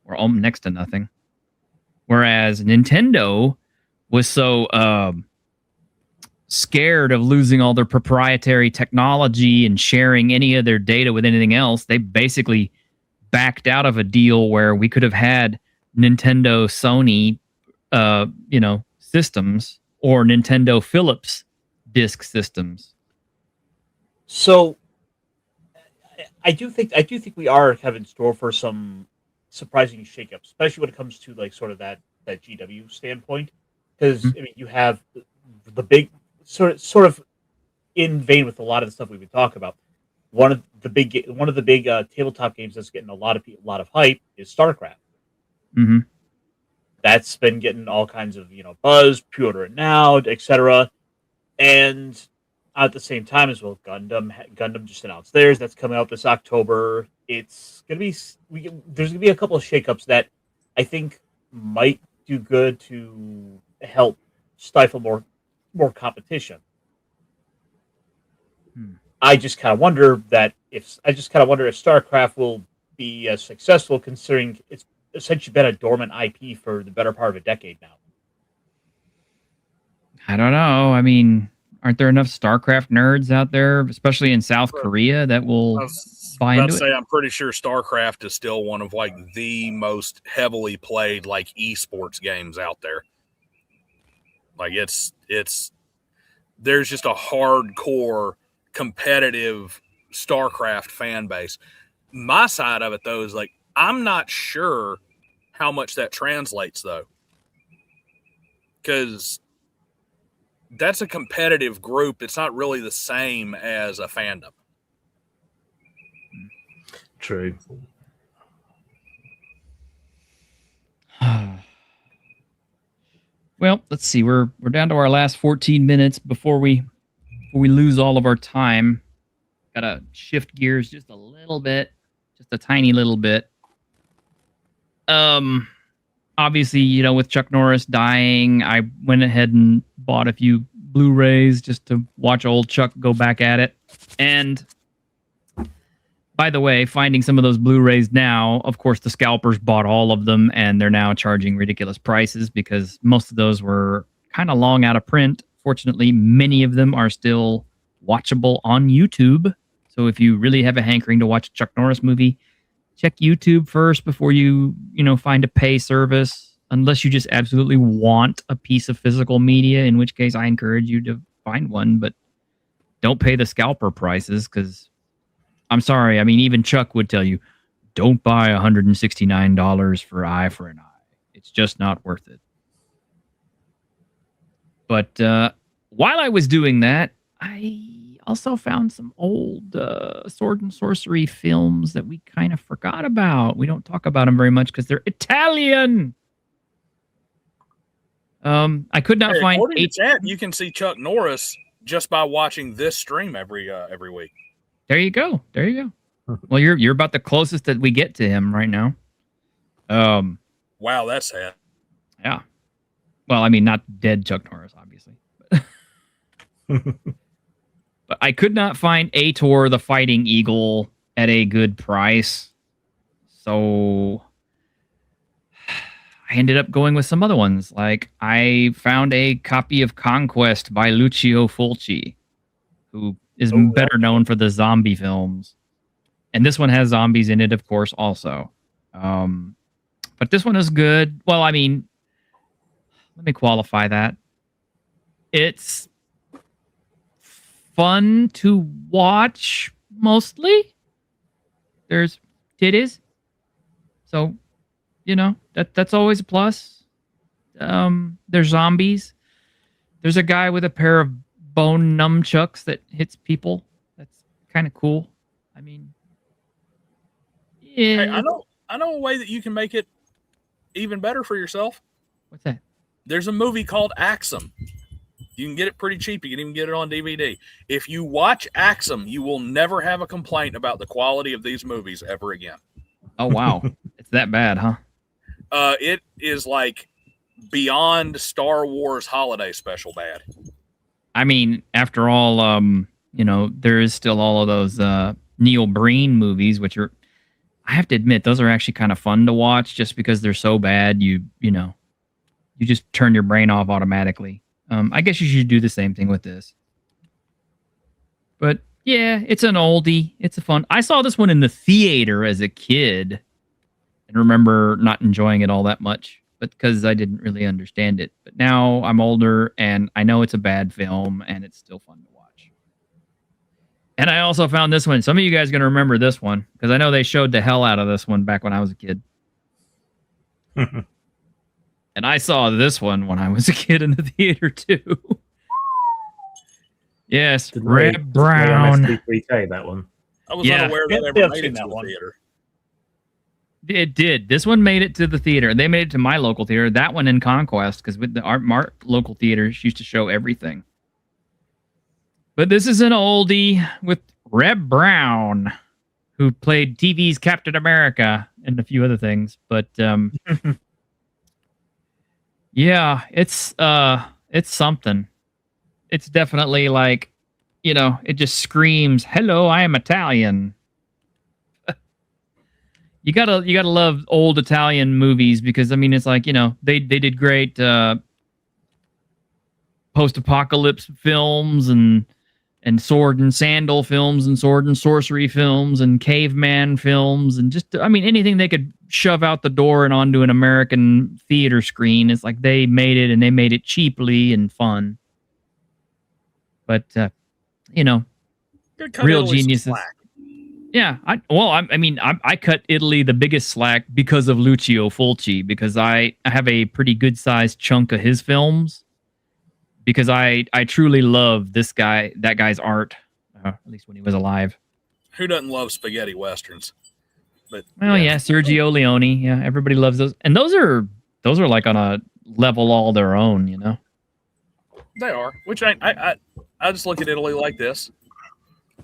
or next to nothing. Whereas Nintendo was so scared of losing all their proprietary technology and sharing any of their data with anything else, they basically backed out of a deal where we could have had Nintendo Sony systems, or Nintendo Philips disk systems.
So I do think we are kind of in store for some surprising shakeups, especially when it comes to like sort of that GW standpoint. Because I mean, you have the big sort of in vein with a lot of the stuff we've been talking about. One of the big tabletop games that's getting a lot of hype is StarCraft.
Mm-hmm.
That's been getting all kinds of buzz, pre-order it now, etc. And at the same time as well, Gundam just announced theirs. That's coming out this October. It's gonna be there's gonna be a couple of shakeups that I think might do good to help stifle more competition. I just kind of wonder if StarCraft will be as successful, considering it's essentially been a dormant IP for the better part of a decade now.
I don't know. I mean, aren't there enough StarCraft nerds out there, especially in South Korea, that will
I was
buy
about
into
to say,
it?
I'm pretty sure StarCraft is still one of like the most heavily played like esports games out there. Like it's there's just a hardcore competitive StarCraft fan base. My side of it though is like I'm not sure how much that translates though, because that's a competitive group. It's not really the same as a fandom.
True.
Well, let's see. We're down to our last 14 minutes before we lose all of our time. Gotta shift gears just a little bit, just a tiny little bit. Obviously, you know, with Chuck Norris dying, I went ahead and bought a few Blu-rays just to watch old Chuck go back at it. And by the way, finding some of those Blu-rays now, of course, the scalpers bought all of them, and they're now charging ridiculous prices because most of those were kind of long out of print. Fortunately, many of them are still watchable on YouTube. So if you really have a hankering to watch a Chuck Norris movie, check YouTube first before you find a pay service, unless you just absolutely want a piece of physical media, in which case I encourage you to find one, but don't pay the scalper prices because I'm sorry. I mean, even Chuck would tell you, don't buy $169 for Eye for an Eye. It's just not worth it. But while I was doing that, I also found some old sword and sorcery films that we kind of forgot about. We don't talk about them very much because they're Italian. I could not find.
According to chat, you can see Chuck Norris just by watching this stream every week.
There you go. There you go. Well, you're about the closest that we get to him right now.
Wow, that's sad.
Yeah. Well, I mean, not dead Chuck Norris, obviously. But I could not find Ator the Fighting Eagle at a good price. So I ended up going with some other ones. Like I found a copy of Conquest by Lucio Fulci, who is better known for the zombie films. And this one has zombies in it, of course, also. But this one is good. Well, I mean, let me qualify that. It's fun to watch, mostly. There's titties. So, that's always a plus. There's zombies. There's a guy with a pair of bone nunchucks that hits people. That's kind of cool. I mean, yeah.
Hey, I know a way that you can make it even better for yourself.
What's that?
There's a movie called Axum. You can get it pretty cheap. You can even get it on DVD. If you watch Axum, you will never have a complaint about the quality of these movies ever again.
Oh, wow. It's that bad, huh?
It is like beyond Star Wars holiday special bad.
I mean, after all, there is still all of those Neil Breen movies, which are, I have to admit, those are actually kind of fun to watch just because they're so bad. You just turn your brain off automatically. I guess you should do the same thing with this. But yeah, it's an oldie. It's a fun. I saw this one in the theater as a kid and remember not enjoying it all that much, but because I didn't really understand it. But now I'm older and I know it's a bad film and it's still fun to watch. And I also found this one. Some of you guys are going to remember this one because I know they showed the hell out of this one back when I was a kid. And I saw this one when I was a kid in the theater too. Yes, Red Brown.
MST3K, that one.
I was unaware that ever made it to the theater.
It did. This one made it to the theater. They made it to my local theater. That one in Conquest, because with our local theaters used to show everything. But this is an oldie with Reb Brown, who played TV's Captain America and a few other things. But yeah, it's something. It's definitely like, it just screams, "Hello, I am Italian." You gotta love old Italian movies because I mean it's like they did great post-apocalypse films and sword and sandal films and sword and sorcery films and caveman films and just anything they could shove out the door and onto an American theater screen. It's like they made it and they made it cheaply and fun. But real geniuses. Yeah, I cut Italy the biggest slack because of Lucio Fulci, because I have a pretty good sized chunk of his films, because I truly love that guy's art, at least when he was alive.
Who doesn't love spaghetti westerns? But
Sergio Leone, yeah, everybody loves those, and those are like on a level all their own, you know?
They are, which I just look at Italy like this.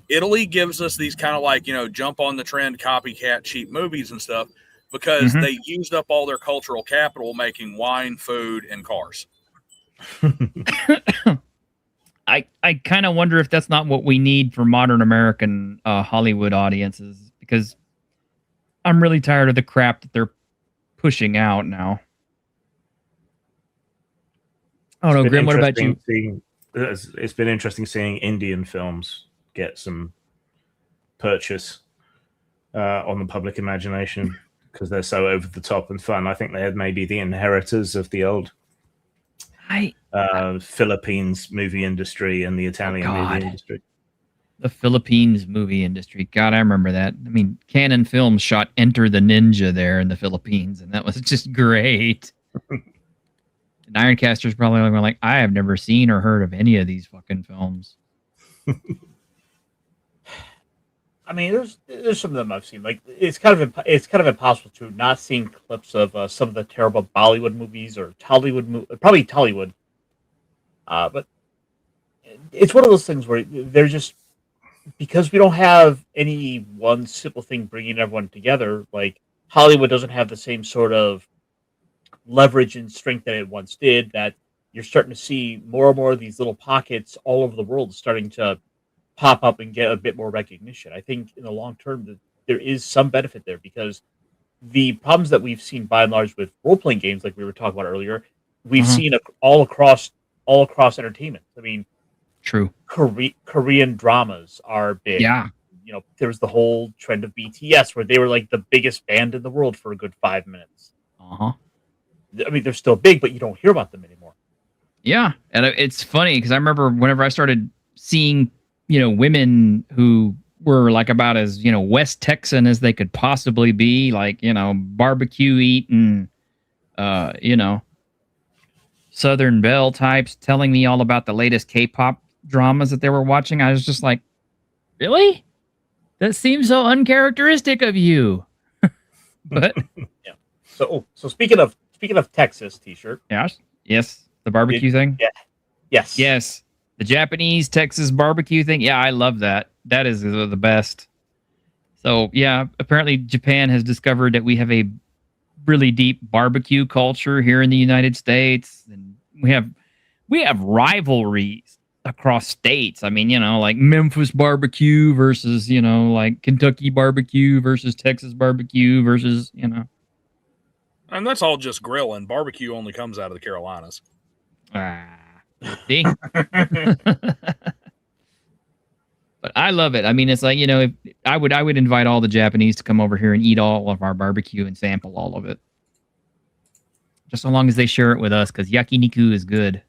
Italy gives us these kind of like, jump on the trend, copycat, cheap movies and stuff because
Mhm.
they used up all their cultural capital making wine, food, and cars.
I kind of wonder if that's not what we need for modern American Hollywood audiences, because I'm really tired of the crap that they're pushing out now. Oh no, Grim, what about you?
It's been interesting seeing Indian films get some purchase on the public imagination because they're so over the top and fun. I think they had maybe the inheritors of the old Philippines movie industry and the Italian movie industry.
The Philippines movie industry. God, I remember that. I mean, Canon Films shot Enter the Ninja there in the Philippines, and that was just great. And Ironcaster's probably like, I have never seen or heard of any of these fucking films.
I mean, there's some of them I've seen. Like it's kind of impossible to not seeing clips of some of the terrible Bollywood movies or probably Tollywood. But it's one of those things where they're just, because we don't have any one simple thing bringing everyone together. Like Hollywood doesn't have the same sort of leverage and strength that it once did. That you're starting to see more and more of these little pockets all over the world starting to pop up and get a bit more recognition. I think in the long term there is some benefit there, because the problems that we've seen by and large with role-playing games, like we were talking about earlier, we've seen all across entertainment. I mean,
true.
Korean dramas are big.
Yeah.
There was the whole trend of BTS where they were like the biggest band in the world for a good 5 minutes.
I
mean, they're still big, but you don't hear about them anymore.
Yeah. And it's funny because I remember whenever I started seeing women who were like about as, West Texan as they could possibly be, like, barbecue eating, Southern Belle types telling me all about the latest K-pop dramas that they were watching. I was just like, really? That seems so uncharacteristic of you. But
yeah. So speaking of Texas t-shirt.
Yes. The barbecue thing.
Yeah.
Yes. The Japanese Texas barbecue thing. Yeah, I love that. That is the best. So, yeah, apparently Japan has discovered that we have a really deep barbecue culture here in the United States. And we have rivalries across states. I mean, like Memphis barbecue versus, like Kentucky barbecue versus Texas barbecue versus,
And that's all just grilling. Barbecue only comes out of the Carolinas.
See? But I love it. I mean, it's like, if I would invite all the Japanese to come over here and eat all of our barbecue and sample all of it. Just so long as they share it with us, because yakiniku is good.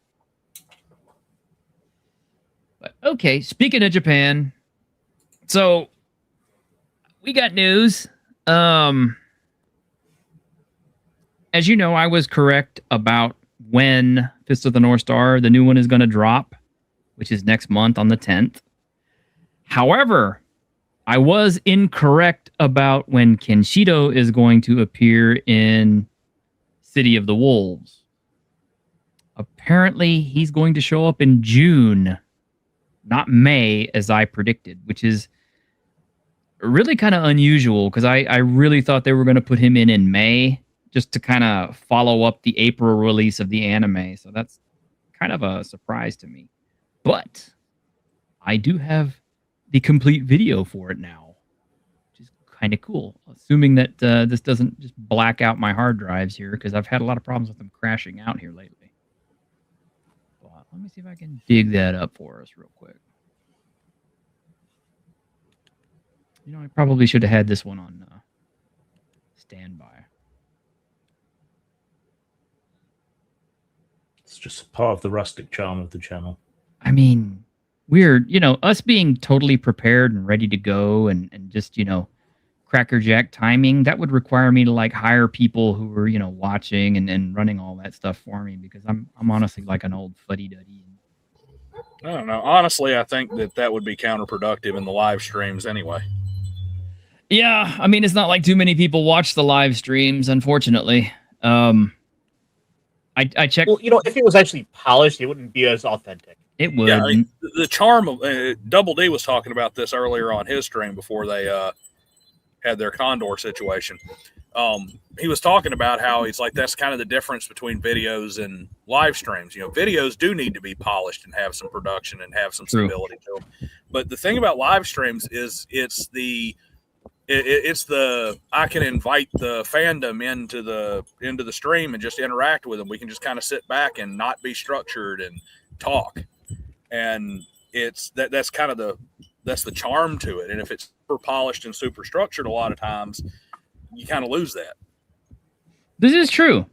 But okay, speaking of Japan, so we got news. As you know, I was correct about when Fist of the North Star, the new one, is going to drop, which is next month on the 10th. However, I was incorrect about when Kenshido is going to appear in City of the Wolves. Apparently, he's going to show up in June, not May, as I predicted, which is really kind of unusual because I really thought they were going to put him in May, just to kind of follow up the April release of the anime. So that's kind of a surprise to me. But I do have the complete video for it now, which is kind of cool. Assuming that this doesn't just black out my hard drives here, because I've had a lot of problems with them crashing out here lately. But let me see if I can dig that up for us real quick. I probably should have had this one on standby.
It's just part of the rustic charm of the channel.
I mean, we're, us being totally prepared and ready to go and just, crackerjack timing, that would require me to like hire people who are, watching and running all that stuff for me, because I'm honestly like an old fuddy-duddy.
I don't know. Honestly, I think that would be counterproductive in the live streams anyway.
Yeah, I mean, it's not like too many people watch the live streams, unfortunately. I checked.
Well, if it was actually polished, it wouldn't be as authentic.
It would.
Yeah, I mean, the charm of Double D was talking about this earlier on his stream before they had their Condor situation. He was talking about how he's like, that's kind of the difference between videos and live streams. Videos do need to be polished and have some production and have some stability to them. But the thing about live streams is it's the I can invite the fandom into the stream and just interact with them. We can just kind of sit back and not be structured and talk. And it's that's kind of that's the charm to it. And if it's super polished and super structured, a lot of times you kind of lose that.
This is true.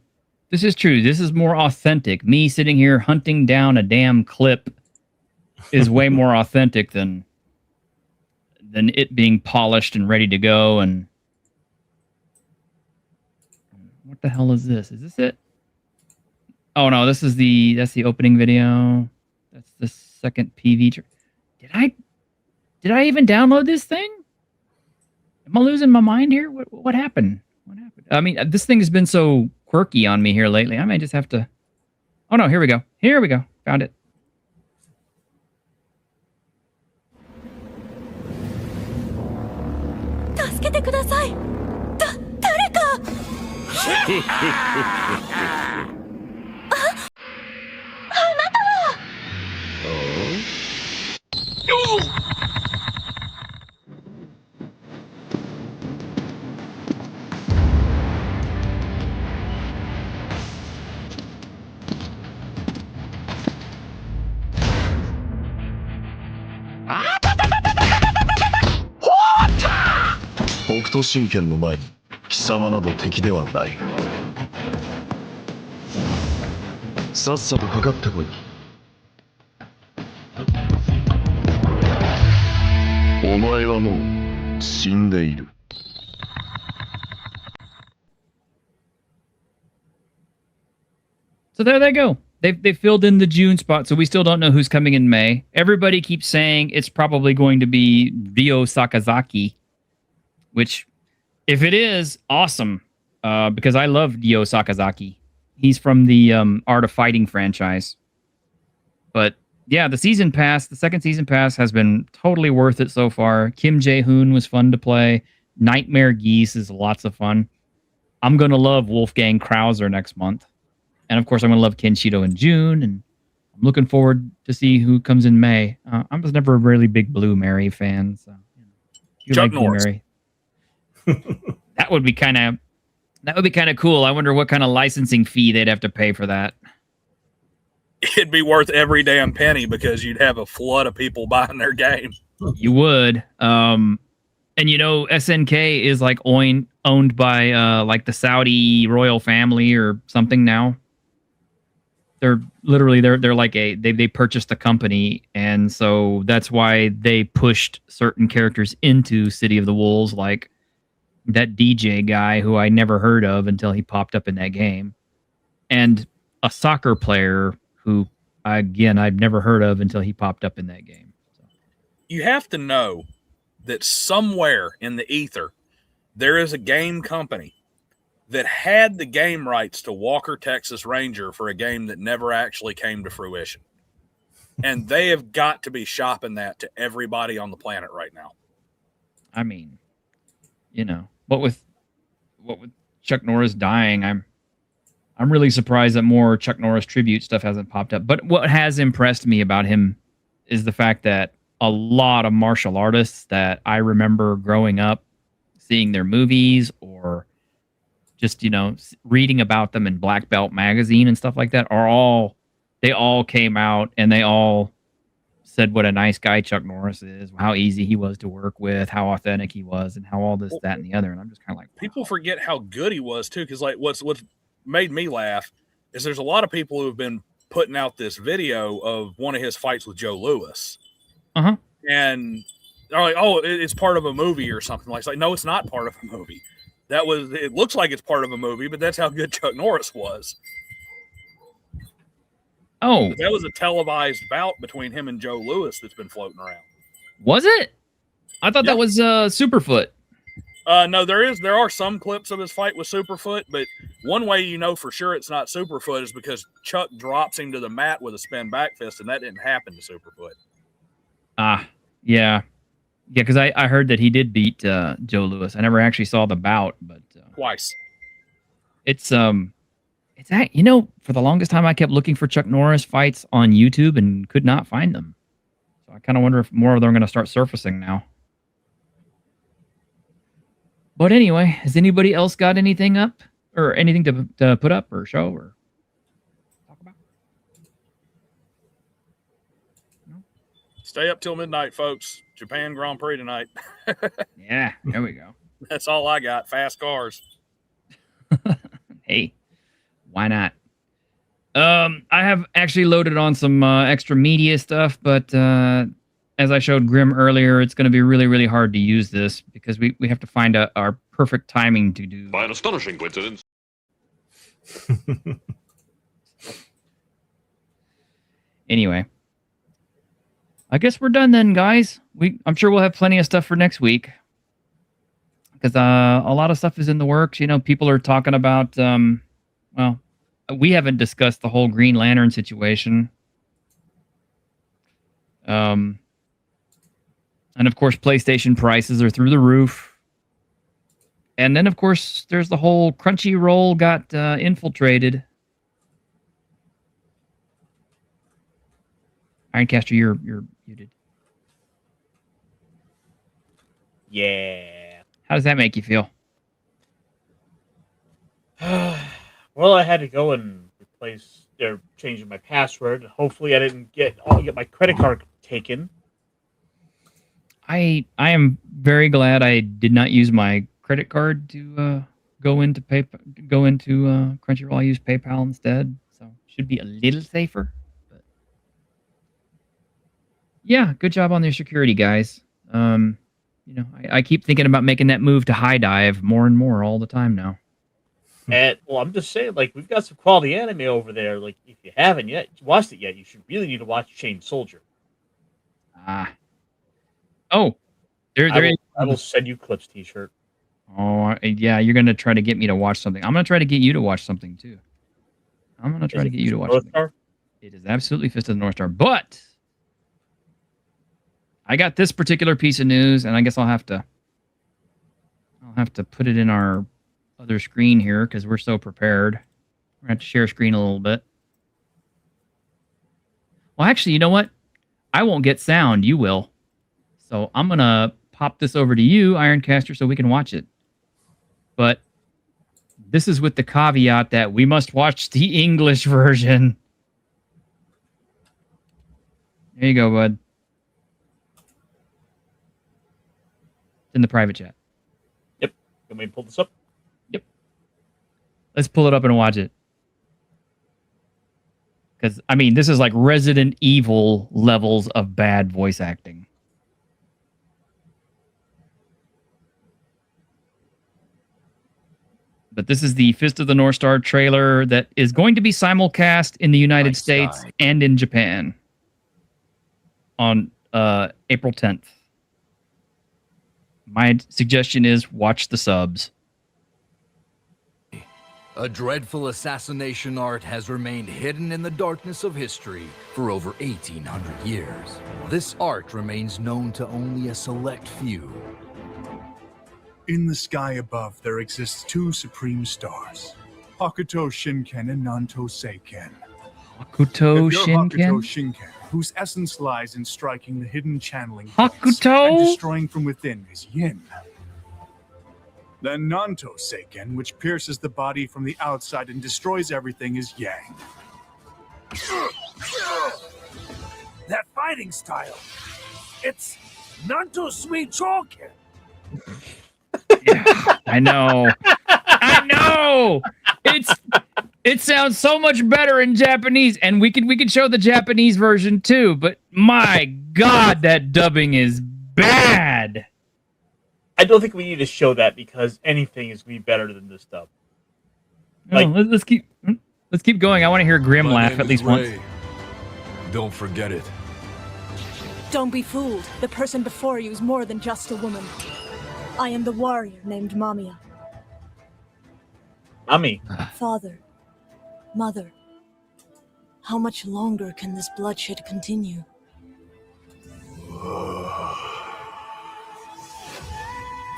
This is more authentic. Me sitting here hunting down a damn clip is way more authentic than it being polished and ready to go. And what the hell is this? Is this it? Oh no, that's the opening video. That's the second PV. Did I even download this thing? Am I losing my mind here? What happened? What happened? I mean, this thing has been so quirky on me here lately. I may just have to. Oh no, here we go. Here we go. Found it.
北斗神拳の前に貴様など敵ではない。さっさとかかってこい。お前はもう死んでいる。
So there they go. They filled in the June spot, so we still don't know who's coming in May. Everybody keeps saying it's probably going to be Ryo Sakazaki, which, if it is, awesome, because I love Ryo Sakazaki. He's from the Art of Fighting franchise. But yeah, the second season pass has been totally worth it so far. Kim Jae-hoon was fun to play. Nightmare Geese is lots of fun. I'm going to love Wolfgang Krauser next month. And of course, I'm going to love Kenshiro in June. And I'm looking forward to see who comes in May. I was never a really big Blue Mary fan. So, you
Chuck
like Blue
Norris.
Mary? That would be kind of cool. I wonder what kind of licensing fee they'd have to pay for that.
It'd be worth every damn penny because you'd have a flood of people buying their game.
You would. And SNK is like owned by like the Saudi royal family or something now. They're literally they're like they purchased a company, and so that's why they pushed certain characters into City of the Wolves, like that DJ guy who I never heard of until he popped up in that game, and a soccer player who I've never heard of until he popped up in that game. So.
You have to know that somewhere in the ether there is a game company that had the game rights to Walker, Texas Ranger for a game that never actually came to fruition. And they have got to be shopping that to everybody on the planet right now.
I mean, what with Chuck Norris dying, I'm really surprised that more Chuck Norris tribute stuff hasn't popped up. But what has impressed me about him is the fact that a lot of martial artists that I remember growing up, seeing their movies or just, reading about them in Black Belt magazine and stuff like that they all came out and they all said what a nice guy Chuck Norris is, how easy he was to work with, how authentic he was, and how all this, that, and the other. And I'm just kind of like, wow.
People forget how good he was too. Cause like what's made me laugh is there's a lot of people who have been putting out this video of one of his fights with Joe Louis.
Uh-huh.
And they're like, oh, it's part of a movie or something. Like, it's like, no, it's not part of a movie. It looks like it's part of a movie, but that's how good Chuck Norris was.
Oh,
But that was a televised bout between him and Joe Louis that's been floating around.
was it? I thought that was Superfoot.
No, there are some clips of his fight with Superfoot, but One way you know for sure it's not Superfoot is because Chuck drops him to the mat with a spin back fist, and that didn't happen to Superfoot.
Yeah, because I heard that he did beat Joe Louis. I never actually saw the bout, but
Twice.
it's that, for the longest time I kept looking for Chuck Norris fights on YouTube and could not find them. So I kind of wonder if more of them are going to start surfacing now. But anyway, has anybody else got anything up or anything to put up or show or talk about? No?
Stay up till midnight, folks. Japan Grand Prix tonight.
Yeah, there we go.
That's all I got. Fast cars.
Hey, why not? I have actually loaded on some extra media stuff, but as I showed Grim earlier, it's going to be really, really hard to use this because we have to find our perfect timing to do.
By an astonishing coincidence.
Anyway, I guess we're done then, guys. I'm sure we'll have plenty of stuff for next week because a lot of stuff is in the works. People are talking about. Well, we haven't discussed the whole Green Lantern situation. And of course, PlayStation prices are through the roof. And then, of course, there's the whole Crunchyroll got infiltrated. Ironcaster, you're muted.
Yeah.
How does that make you feel?
Well, I had to go and replace or changing my password. Hopefully, I didn't get my credit card taken.
I am very glad I did not use my credit card to go into Crunchyroll. I used PayPal instead, so should be a little safer. But yeah, good job on your security, guys. I keep thinking about making that move to High Dive more and more all the time now.
And well, I'm just saying, like, we've got some quality anime over there. Like, if you haven't watched it yet, you should really need to watch Chain Soldier.
Oh,
I will send you Clips T-shirt.
Oh, yeah, you're gonna try to get me to watch something. I'm gonna try to get you to watch something too. I'm gonna try to get you to watch
North
something.
Star?
It is absolutely Fist of the North Star, but I got this particular piece of news, and I guess I'll have to put it in our other screen here because we're so prepared. We're gonna have to share screen a little bit. Well, actually, you know what? I won't get sound. You will. So I'm gonna pop this over to you, Ironcaster, so we can watch it. But this is with the caveat that we must watch the English version. There you go, bud. It's in the private chat.
Yep. Can we pull this up?
Yep. Let's pull it up and watch it. Because, I mean, this is like Resident Evil levels of bad voice acting. But this is the Fist of the North Star trailer that is going to be simulcast in the United States and in Japan on April 10th. My suggestion is watch the subs.
A dreadful assassination art has remained hidden in the darkness of history for over 1,800 years. This art remains known to only a select few.
In the sky above, there exists two supreme stars, Hakuto Shinken and Nanto Seiken.
Hakuto
If you're
Shinken?
Hakuto Shinken, whose essence lies in striking the hidden channeling
Hakuto?
points and destroying from within his yin. Then Nanto Seiken, which pierces the body from the outside and destroys everything, is yang. That fighting style, it's Nanto Sweet Choken.
Yeah, I know. I know. It sounds so much better in Japanese, and we can show the Japanese version too. But my God, that dubbing is bad.
I don't think we need to show that because anything is going to be better than this dub.
Like, let's keep going. I want to hear Grim
My
laugh
name
at
is
least once.
Ray. Don't forget it.
Don't be fooled. The person before you is more than just a woman. I am the warrior named Mamiya.
Ami.
Father, Mother, how much longer can this bloodshed continue?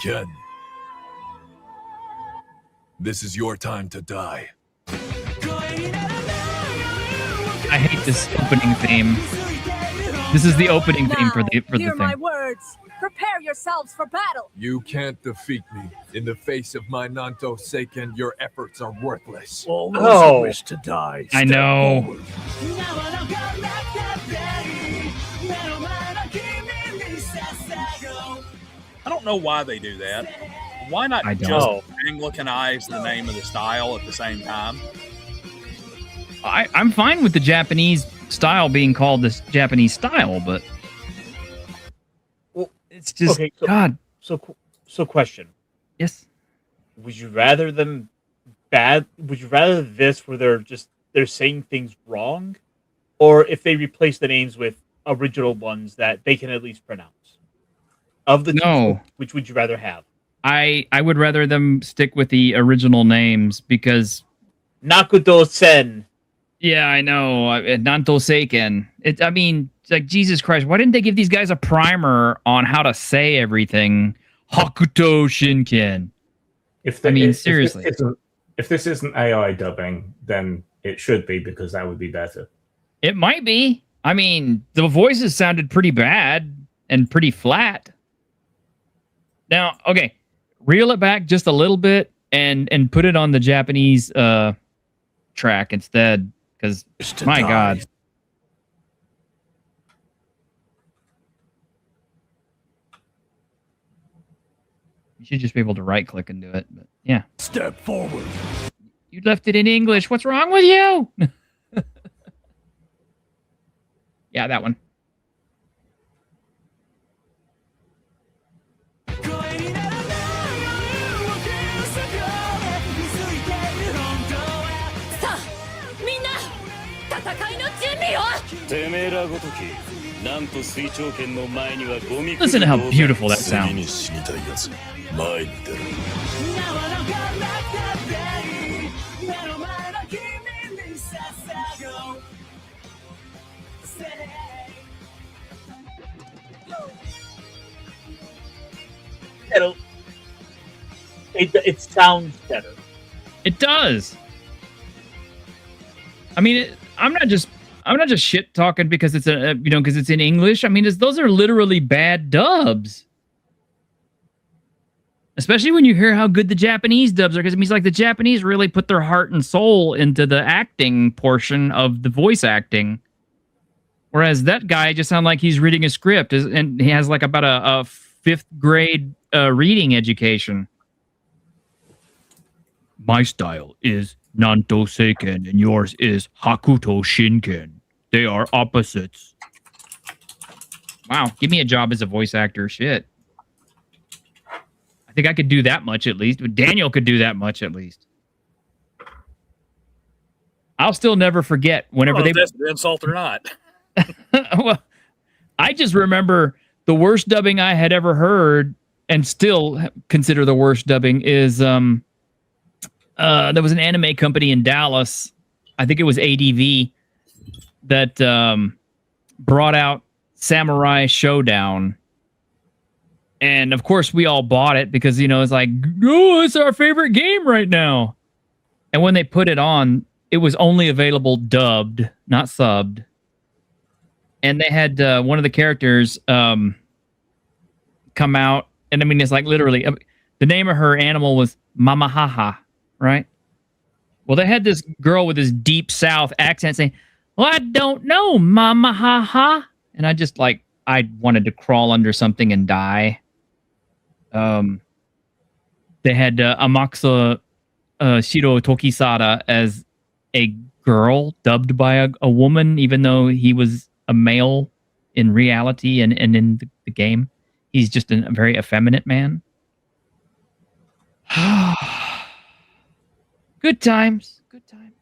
Ken, this is your time to die.
I hate this opening theme. This is the opening theme for the
Hear my
thing.
words. Prepare yourselves for battle.
You can't defeat me. In the face of my Nanto Seiken, your efforts are worthless.
All
those who Oh.
wish to die.
I know.
I don't know why they do that. Why not
I don't.
just Anglicanize the name of the style at the same time?
I'm fine with the Japanese style being called this Japanese style, but it's just
Okay,
God.
So question.
Yes.
Would you rather them bad? Would you rather this where they're saying things wrong, or if they replace the names with original ones that they can at least pronounce? Of the
No.
two, which would you rather have?
I would rather them stick with the original names because
Nakuto Sen.
yeah, I know. Nanto Seiken. I mean, it's like Jesus Christ. Why didn't they give these guys a primer on how to say everything? Hakuto Shinken. Seriously.
If this isn't AI dubbing, then it should be, because that would be better.
It might be. I mean, the voices sounded pretty bad and pretty flat. Now, okay, reel it back just a little bit and put it on the Japanese track instead, because my God. You should just be able to right click and do it. But yeah.
Step forward.
You left it in English. What's wrong with you? Yeah, that one. Listen to how beautiful that sounds.
It sounds better.
It does. I mean, I'm not just shit talking because it's because it's in English. I mean, those are literally bad dubs. Especially when you hear how good the Japanese dubs are, because it means like the Japanese really put their heart and soul into the acting portion of the voice acting. Whereas that guy just sounds like he's reading a script, and he has like about a fifth grade reading education. My style is Nanto Seiken, and yours is Hakuto Shinken. They are opposites. Wow, give me a job as a voice actor. Shit. I think I could do that much at least. But Daniel could do that much at least. I'll still never forget whenever they...
That's an insult or not.
Well, I just remember the worst dubbing I had ever heard, and still consider the worst dubbing, is there was an anime company in Dallas, I think it was ADV, that brought out Samurai Showdown. And of course we all bought it because, it's like, oh, it's our favorite game right now. And when they put it on, it was only available dubbed, not subbed. And they had one of the characters come out. And I mean, it's like literally, the name of her animal was Mama Haha, right? Well, they had this girl with this deep South accent saying, well, I don't know, Mama Haha. And I just I wanted to crawl under something and die. They had Amakusa Shiro Tokisada as a girl dubbed by a woman, even though he was a male in reality and in the game. He's just a very effeminate man. Good times. Good times.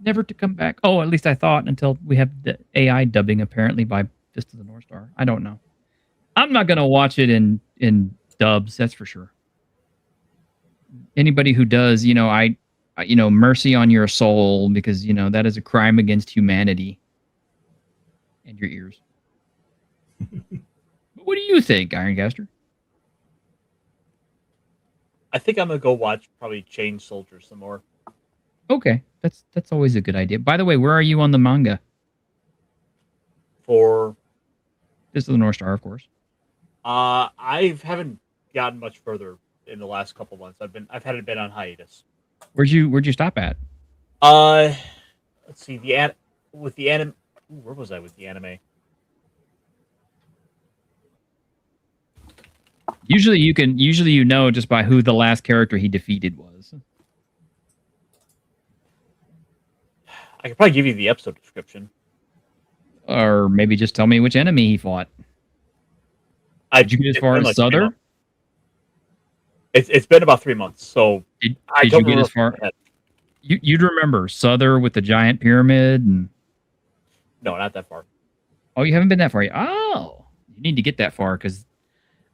Never to come back. Oh, at least I thought, until we have the AI dubbing apparently by Fist of the North Star. I don't know. I'm not going to watch it in dubs, that's for sure. Anybody who does, I mercy on your soul, because that is a crime against humanity. And your ears. What do you think, Ironcaster?
I think I'm gonna go watch probably Chain Soldier some more.
Okay, that's always a good idea. By the way, where are you on the manga?
For
This is the North Star, of course.
I haven't gotten much further in the last couple months. I've had it been on hiatus.
Where'd you stop at?
Let's see with the anime. Where was I with the anime?
Usually just by who the last character he defeated was.
I could probably give you the episode description.
Or maybe just tell me which enemy he fought. Did you get as far as Souther?
It's been about 3 months, so
did you get as far? You'd remember Souther with the giant pyramid and.
No, not that far.
Oh, you haven't been that far yet. Oh, you need to get that far, because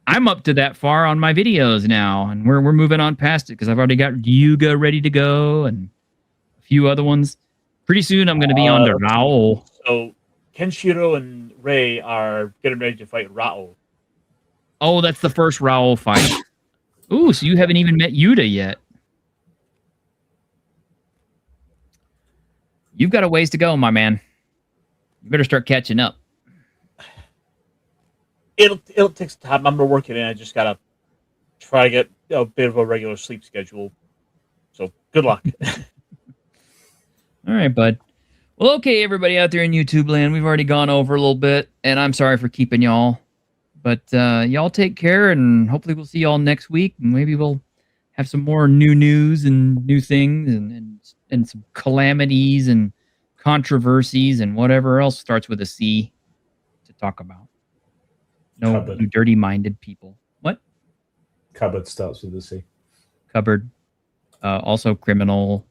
I'm up to that far on my videos now, and we're moving on past it because I've already got Yuga ready to go and a few other ones. Pretty soon, I'm going to be on to Raoul.
So Kenshiro and Rei are getting ready to fight Raoul.
Oh, that's the first Raoul fight. Ooh, so you haven't even met Yuta yet. You've got a ways to go, my man. You better start catching up.
It'll take some time. I'm gonna work it in. I just gotta try to get a bit of a regular sleep schedule. So good luck.
All right, bud. Well, okay, everybody out there in YouTube land, we've already gone over a little bit, and I'm sorry for keeping y'all. But y'all take care, and hopefully we'll see y'all next week. And maybe we'll have some more new news and new things and some calamities and controversies and whatever else starts with a C to talk about. No,
Cupboard.
you dirty-minded people. What?
Cupboard starts with a C.
Cupboard. Also criminal.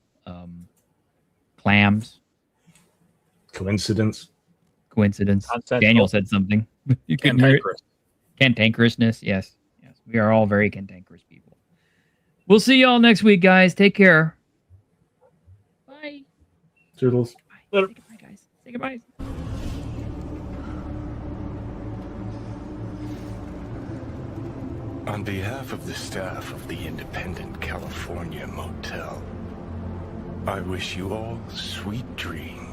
Clams.
Coincidence.
Daniel said something. You can hear it.
Cantankerous.
Cantankerousness. Yes. We are all very cantankerous people. We'll see y'all next week, guys. Take care. Bye.
Toodles.
Say goodbye, guys. Say goodbye.
On behalf of the staff of the Independent California Motel, I wish you all sweet dreams.